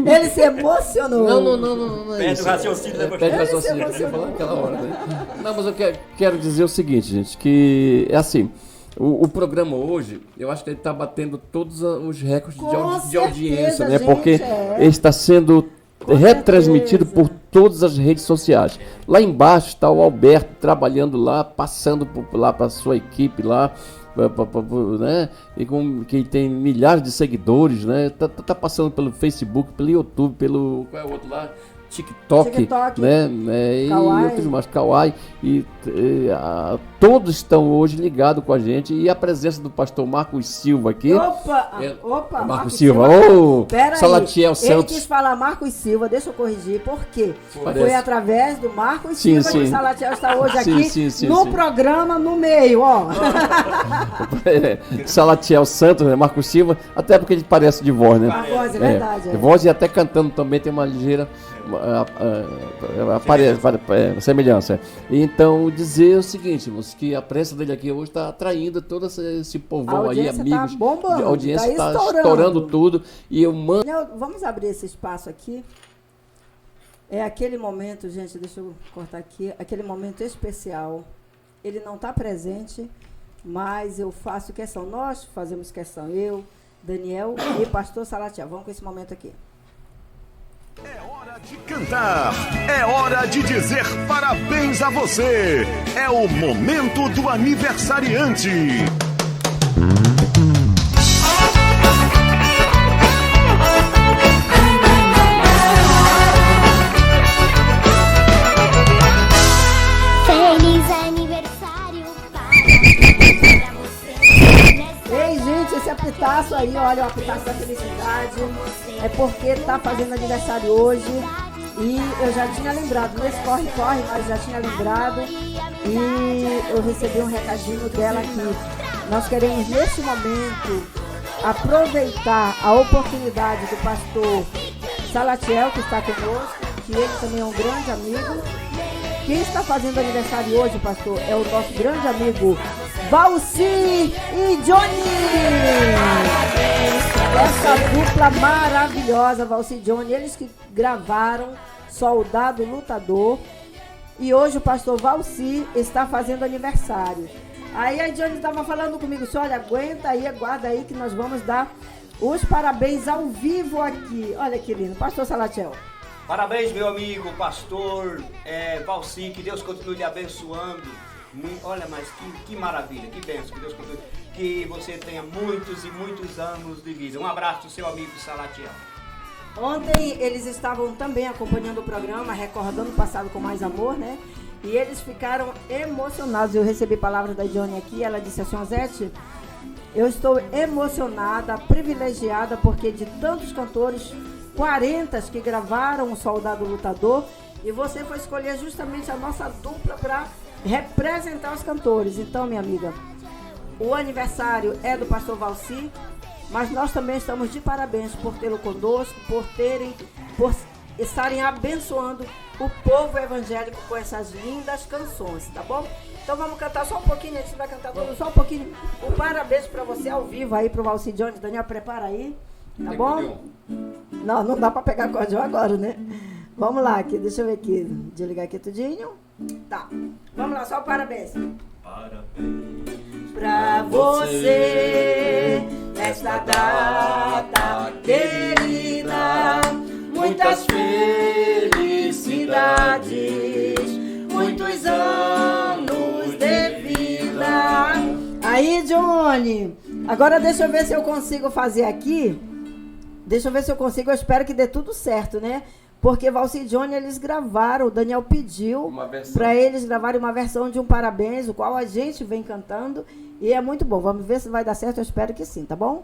ele se emocionou. Não é isso. Perde o raciocínio da Perde o raciocínio, eu falando naquela hora. Né? Não, mas eu quero dizer o seguinte, gente, que é assim, o programa hoje, eu acho que ele está batendo todos os recordes de audiência, né? Gente, porque ele está sendo retransmitido por todas as redes sociais. Lá embaixo está o Alberto trabalhando lá, passando lá para a sua equipe lá, né? E que tem milhares de seguidores, né? Tá passando pelo Facebook, pelo YouTube, pelo qual é o outro lá? TikTok, né? E outros mais, Kawaii, todos estão hoje ligados com a gente, e a presença do pastor Marcos Silva aqui. Opa, Marcos Silva, Salatiel Santos. Ele quis falar Marcos Silva, deixa eu corrigir, por quê? Foi através do Marcos Silva que o Salatiel está hoje aqui no programa, no meio, ó. Salatiel Santos, né? Marcos Silva, até porque ele parece de voz, né? A voz, é verdade. Voz, e até cantando também tem uma ligeira semelhança. Então, dizer o seguinte, moço, que a presença dele aqui hoje está atraindo todo esse povão aí, amigos. Tá bombando, a audiência está estourando tudo. E eu mando. Vamos abrir esse espaço aqui. É aquele momento, gente, deixa eu cortar aqui, aquele momento especial. Ele não está presente, mas eu faço questão. Nós fazemos questão, eu, Daniel e pastor Salatiel. Vamos com esse momento aqui. É hora de cantar, é hora de dizer parabéns a você. É o momento do aniversariante. Feliz aniversário para você. Ei, gente, esse apitaço aí, olha, o apitaço da felicidade, é porque tá fazendo aniversário hoje, e eu já tinha lembrado, nesse corre-corre, mas já tinha lembrado, e eu recebi um recadinho dela aqui. Nós queremos, neste momento, aproveitar a oportunidade do pastor Salatiel, que está conosco, que ele também é um grande amigo. Quem está fazendo aniversário hoje, pastor, é o nosso grande amigo Valci e Johnny. Essa dupla maravilhosa, Valci e Johnny, eles que gravaram Soldado Lutador. E hoje o pastor Valci está fazendo aniversário. Aí a Johnny estava falando comigo, olha, aguenta aí, aguarda aí que nós vamos dar os parabéns ao vivo aqui. Olha que lindo, pastor Salatiel. Parabéns, meu amigo, pastor Valci, que Deus continue lhe abençoando. Olha, mas que maravilha, que bênção, que Deus continue. Que você tenha muitos e muitos anos de vida. Um abraço do seu amigo Salatiel. Ontem eles estavam também acompanhando o programa, recordando o passado com mais amor, né? E eles ficaram emocionados. Eu recebi palavras da Johnny aqui, ela disse assim, Zete, eu estou emocionada, privilegiada, porque de tantos cantores, 40 que gravaram o Soldado Lutador, e você foi escolher justamente a nossa dupla para representar os cantores. Então, minha amiga, o aniversário é do pastor Valci, mas nós também estamos de parabéns por tê-lo conosco, por estarem abençoando o povo evangélico com essas lindas canções, tá bom? Então vamos cantar só um pouquinho, a gente vai cantar tudo, só um pouquinho. Um parabéns para você ao vivo aí pro Valci Jones. Daniel, prepara aí, tá bom? Não dá para pegar acordeão agora, né? Vamos lá, aqui, deixa eu ver aqui. Desligar aqui tudinho. Tá. Vamos lá, só o parabéns. Pra você, nesta data querida, muitas felicidades, muitos anos de vida. Aí, Johnny, agora deixa eu ver se eu consigo fazer aqui. Deixa eu ver se eu consigo, eu espero que dê tudo certo, né? Porque Valci e Johnny, eles gravaram, o Daniel pediu para eles gravarem uma versão de um parabéns, o qual a gente vem cantando, e é muito bom. Vamos ver se vai dar certo, eu espero que sim, tá bom?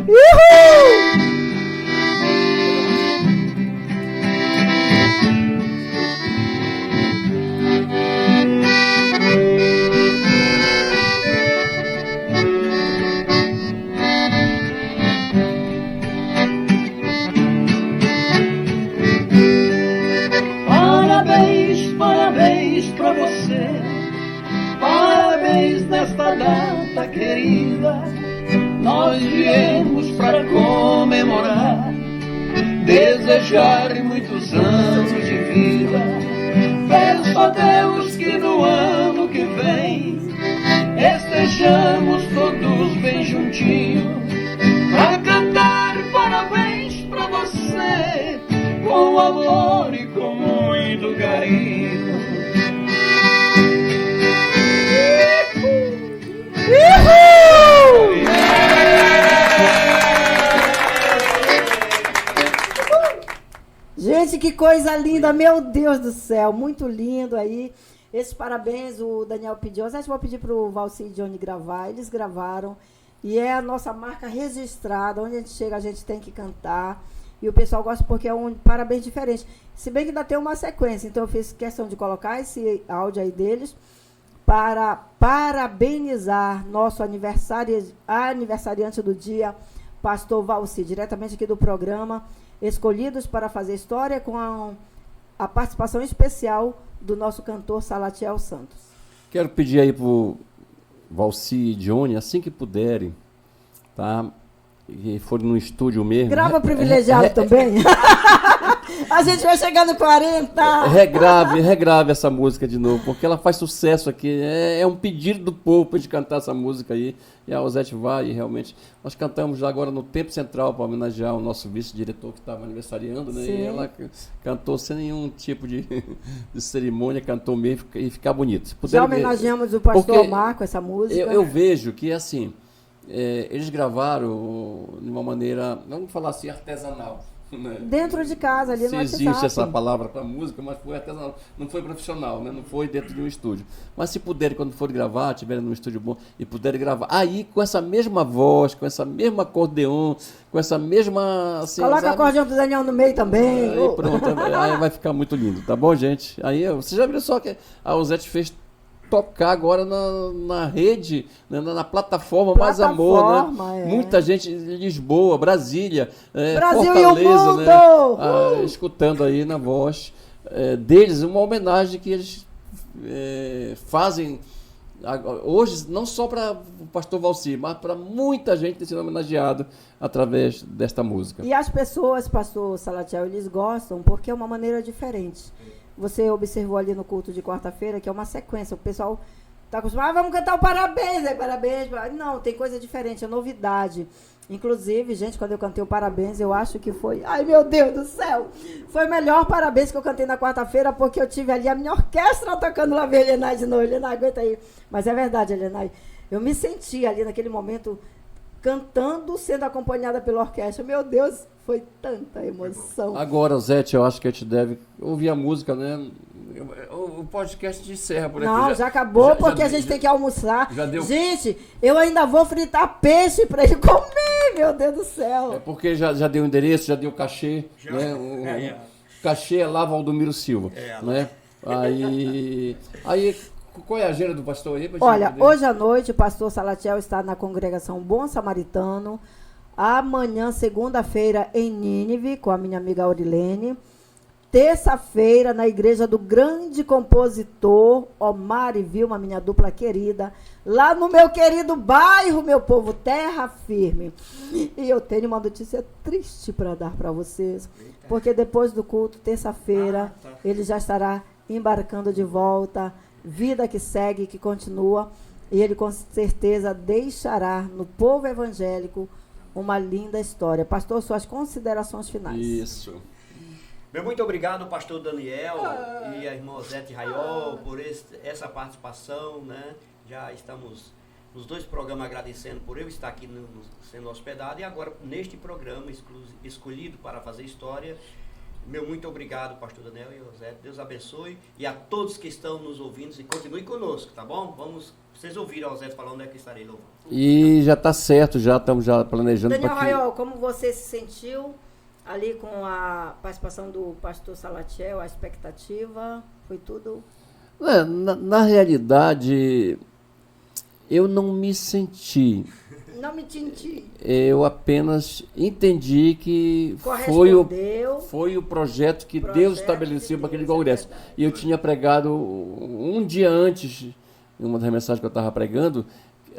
Uhul! Parabéns pra você, parabéns nesta data querida. Nós viemos para comemorar, desejar muitos anos de vida. Peço a Deus que no ano que vem estejamos todos bem juntinhos pra cantar parabéns pra você, com amor e com muito carinho. Gente, que coisa linda, meu Deus do céu, muito lindo aí. Esses parabéns o Daniel pediu. Eu vou pedir para o Valci e Johnny gravar. Eles gravaram e é a nossa marca registrada. Onde a gente chega, a gente tem que cantar. E o pessoal gosta porque é um parabéns diferente. Se bem que ainda tem uma sequência, então eu fiz questão de colocar esse áudio aí deles para parabenizar nosso aniversariante do dia, Pastor Valci, diretamente aqui do programa Escolhidos para Fazer História, com a participação especial do nosso cantor Salatiel Santos. Quero pedir aí para o Valci e Johnny, assim que puderem, tá? E forem no estúdio mesmo. Grava privilegiado também. A gente vai chegar no 40. Regrave essa música de novo, porque ela faz sucesso aqui. É um pedido do povo para a gente cantar essa música aí. E a Rosete vai, e realmente. Nós cantamos já agora no Tempo Central para homenagear o nosso vice-diretor que estava aniversariando, né? E ela cantou sem nenhum tipo de cerimônia, cantou mesmo e ficar bonito. Já homenageamos o pastor Marco, essa música. Eu vejo que, assim, eles gravaram de uma maneira, vamos falar assim, artesanal. Né? Dentro de casa, ali no WhatsApp. Se existe essa palavra para música, mas foi artesanal, não foi profissional, né? Não foi dentro de um estúdio. Mas se puderem, quando forem gravar, tiverem num estúdio bom e puderem gravar, aí com essa mesma voz, com essa mesma acordeon, com essa mesma... Assim, coloca o acordeão do Daniel no meio também. Aí pronto, aí vai ficar muito lindo, tá bom, gente? Aí você já viu só que a Rosete fez tocar agora na rede, né, na plataforma Mais Amor, né? Muita gente de Lisboa, Brasília, Brasil Fortaleza, e o mundo! Né? Escutando aí na voz deles uma homenagem que eles fazem hoje, não só para o pastor Valci, mas para muita gente ter sido homenageado através desta música. E as pessoas, pastor Salatiel, eles gostam porque é uma maneira diferente. Você observou ali no culto de quarta-feira que é uma sequência. O pessoal está acostumado, vamos cantar o parabéns, parabéns. Não, tem coisa diferente, é novidade. Inclusive, gente, quando eu cantei o parabéns, eu acho que foi... Ai, meu Deus do céu! Foi o melhor parabéns que eu cantei na quarta-feira, porque eu tive ali a minha orquestra tocando lá, ver Elenay de novo. Elenay, aguenta aí. Mas é verdade, Elenay. Eu me senti ali naquele momento cantando, sendo acompanhada pela orquestra. Meu Deus, foi tanta emoção. Agora, Zete, eu acho que a gente deve ouvir a música, né? O podcast de encerra por aqui. Não, já acabou, porque a gente tem que almoçar. Gente, eu ainda vou fritar peixe para ele comer, meu Deus do céu. É porque já deu o endereço, já deu o cachê, né? O cachê é lá Valdomiro Silva, né? Aí qual é a agenda do pastor aí? Olha, hoje à noite o pastor Salatiel está na congregação Bom Samaritano. Amanhã, segunda-feira, em Nínive, com a minha amiga Aurilene. terça-feira, na igreja do grande compositor Omar e Vilma, minha dupla querida, lá no meu querido bairro, meu povo, Terra Firme. E eu tenho uma notícia triste para dar para vocês, porque depois do culto, terça-feira, ele já estará embarcando de volta, vida que segue, que continua, e ele com certeza deixará no povo evangélico uma linda história. Pastor, suas considerações finais. Isso. Meu muito obrigado, pastor Daniel e a irmã Osete Raiol, por essa participação, né? Já estamos nos 2 programas agradecendo por eu estar aqui sendo hospedado, e agora neste programa escolhido para fazer história. Meu muito obrigado, pastor Daniel e Osete. Deus abençoe, e a todos que estão nos ouvindo, e continue conosco, tá bom? Vocês ouviram a Osete falar onde é que estarei louvando. E já está certo, já estamos já planejando. Daniel Raiol, como você se sentiu ali com a participação do pastor Salatiel, a expectativa, foi tudo? Na realidade, eu não me senti. Não me senti. Eu apenas entendi que foi o projeto que Deus estabeleceu para aquele congresso. E eu tinha pregado um dia antes, uma das mensagens que eu estava pregando,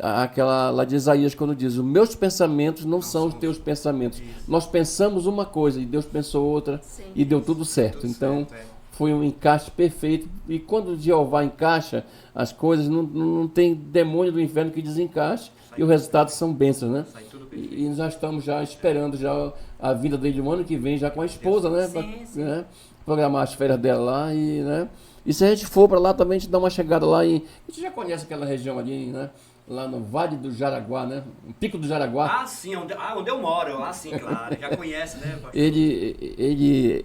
aquela lá de Isaías, quando diz: os meus pensamentos não são os teus pensamentos. Nós pensamos uma coisa e Deus pensou outra. Sim. E deu tudo certo. Então foi um encaixe perfeito. E quando Jeová encaixa as coisas, não tem demônio do inferno que desencaixe. E o resultado são bênçãos, né? E nós já estamos já esperando já a vinda dele no ano que vem, já com a esposa, né? Sim. Né? Programar as férias dela lá e, né? E se a gente for para lá também, a gente dá uma chegada lá em... A gente já conhece aquela região ali, né? Lá no Vale do Jaraguá, né? O Pico do Jaraguá. Ah, sim, onde eu moro. Ah, sim, claro. Já conhece, né, pastor? Ele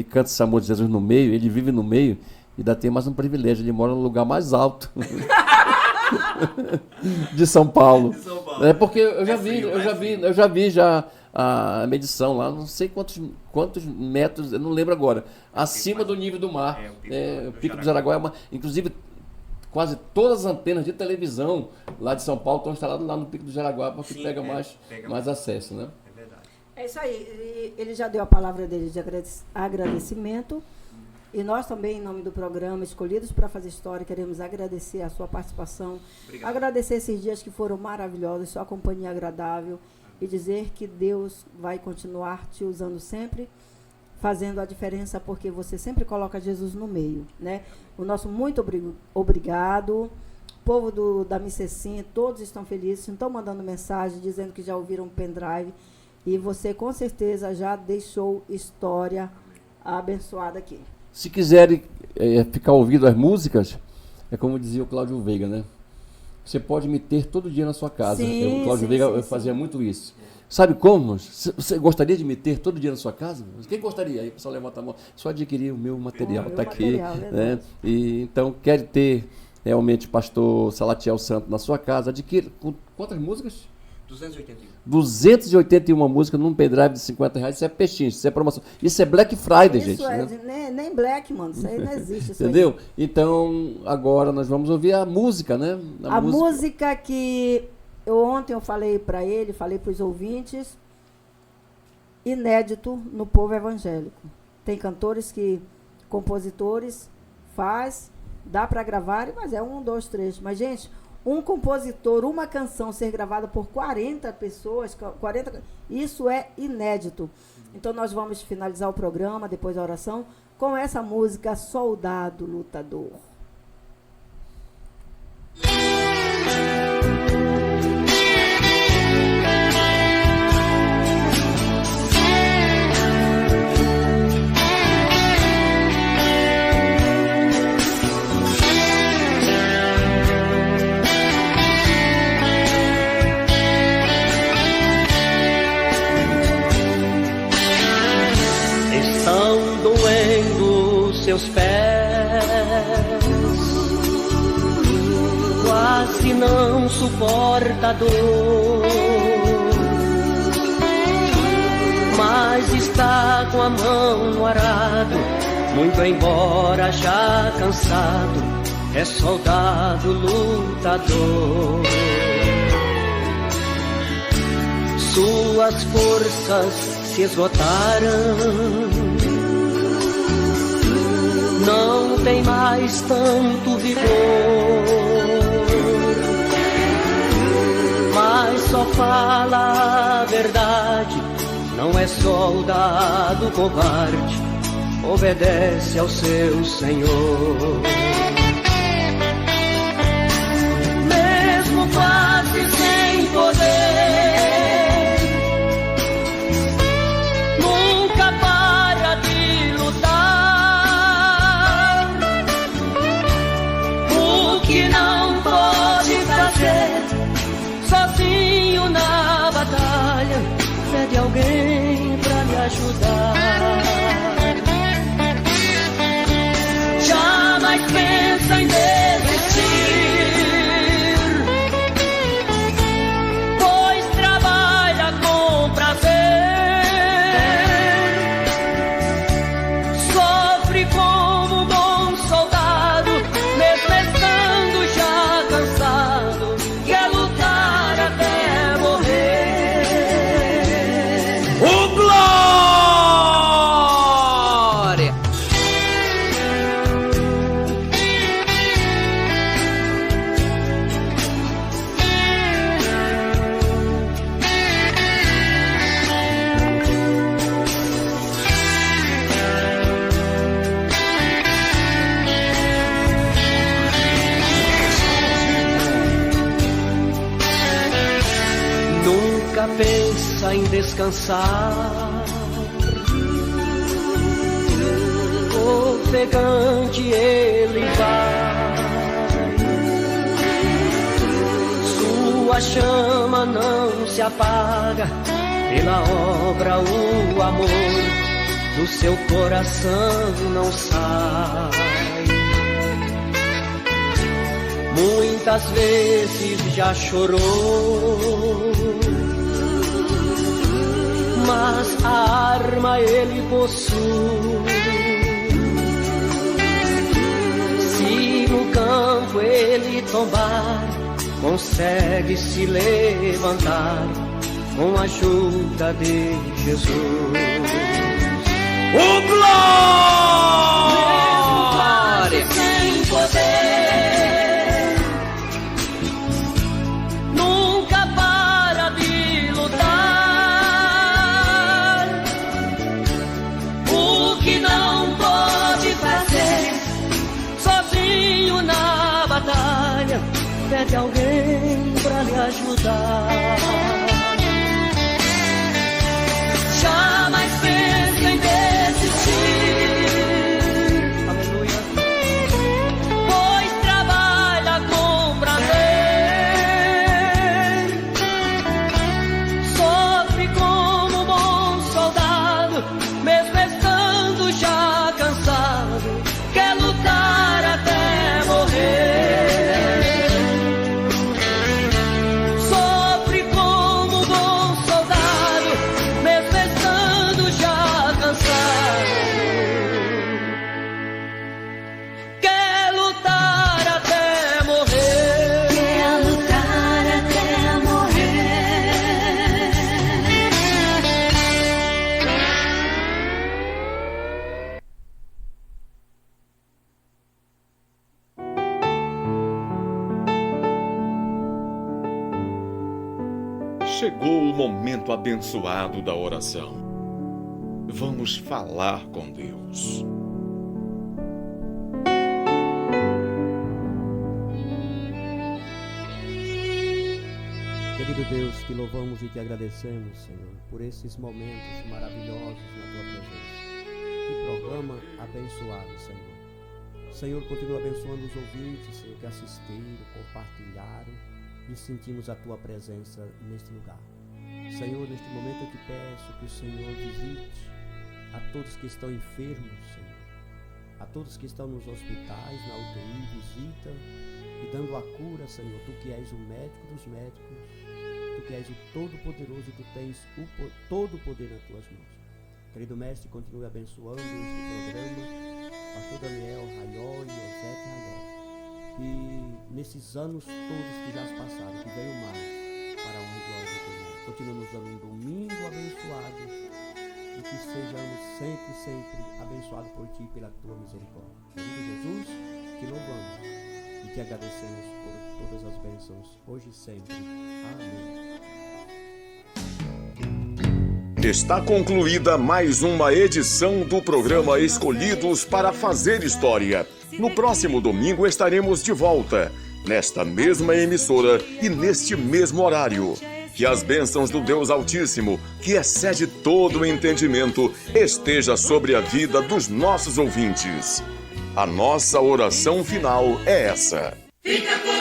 canta esse amor de Jesus no meio, ele vive no meio, e ainda tem mais um privilégio, ele mora no lugar mais alto de São Paulo. É porque eu já vi a medição lá, não sei quantos metros, eu não lembro agora, acima do nível do mar. O Pico do Jaraguá inclusive quase todas as antenas de televisão lá de São Paulo estão instaladas lá no Pico do Jaraguá, porque pega mais acesso, né? É verdade. É isso aí, ele já deu a palavra dele de agradecimento, e nós também, em nome do programa Escolhidos para Fazer História, queremos agradecer a sua participação. Obrigado. Agradecer esses dias que foram maravilhosos, sua companhia agradável, e dizer que Deus vai continuar te usando sempre, fazendo a diferença, porque você sempre coloca Jesus no meio, né? O nosso muito obrigado. O povo da Micecim, todos estão felizes, estão mandando mensagem, dizendo que já ouviram o pendrive, e você com certeza já deixou história abençoada aqui. Se quiserem ficar ouvindo as músicas, é como dizia o Cláudio Veiga, né? Você pode me ter todo dia na sua casa. O Cláudio Veiga fazia muito isso. Sabe como? Você gostaria de me ter todo dia na sua casa? Quem gostaria? Aí o pessoal levanta a mão. Só adquirir o meu material, está aqui. Né? E, então, quer ter realmente pastor Salatiel Santos na sua casa, adquira. Quantas músicas? 281 músicas num pendrive de R$50. Isso é pechinho, isso é promoção. Isso é Black Friday, gente. Isso nem Black, mano. Isso aí não existe. Entendeu? Aí. Então, agora nós vamos ouvir a música, né? A música que ontem eu falei para ele, falei para os ouvintes, inédito no povo evangélico. Tem cantores compositores dá para gravar, mas é 1, 2, 3. Mas, gente, um compositor, uma canção ser gravada por 40 pessoas, isso é inédito. Então nós vamos finalizar o programa, depois da oração, com essa música Soldado Lutador. Seus pés quase não suporta a dor, mas está com a mão no arado, muito embora já cansado, é soldado lutador. Suas forças se esgotaram. Não tem mais tanto vigor, mas só fala a verdade. Não é soldado covarde, obedece ao seu Senhor. Mesmo quase sem poder, nunca para de lutar. O que não pode fazer sozinho na batalha, pede alguém pra lhe ajudar. Jamais pensa em desistir, pois trabalha com prazer. Sofre como um bom soldado, mesmo estando já cansado, quer lutar até morrer. O Glória! Nunca pensa em descansar, ofegante ele vai. Sua chama não se apaga, pela obra o amor do seu coração não sai. Muitas vezes já chorou, mas a arma ele possui. Se no campo ele tombar, consegue se levantar com a ajuda de Jesus. O Glória! Sem poder, nunca para de lutar. O que não pode fazer sozinho na batalha, pede alguém pra lhe ajudar. Jamais pense em desistir, aleluia, pois trabalha com prazer. Sofre como um bom soldado, mesmo estando já cansado, quer lutar até morrer. Sofre como um bom soldado, mesmo estando já cansado, quer lutar até morrer. Quer lutar até morrer. Chegou o momento abençoado da oração. Vamos falar com Deus. Querido Deus, te louvamos e te agradecemos, Senhor, por esses momentos maravilhosos na tua presença. Que programa abençoado, Senhor. Senhor, continua abençoando os ouvintes, Senhor, que assistiram, compartilharam e sentimos a tua presença neste lugar. Senhor, neste momento eu te peço que o Senhor visite a todos que estão enfermos, Senhor, a todos que estão nos hospitais, na UTI, visita e dando a cura, Senhor, tu que és o médico dos médicos, tu que és o Todo-Poderoso e tu tens todo o poder nas tuas mãos. Querido Mestre, continue abençoando este programa, Pastor Daniel Raiol e Osete Raiol, e nesses anos todos que já se passaram, que venham mais para a honra e glória do teu nome. Continua nos dando um domingo abençoado e que sejamos sempre abençoados por Ti e pela Tua misericórdia. Em nome de Jesus, te louvamos e te agradecemos por todas as bênçãos, hoje e sempre. Amém. Está concluída mais uma edição do programa Escolhidos para Fazer História. No próximo domingo estaremos de volta, nesta mesma emissora e neste mesmo horário. Que as bênçãos do Deus Altíssimo, que excede todo o entendimento, esteja sobre a vida dos nossos ouvintes. A nossa oração final é essa. Fica com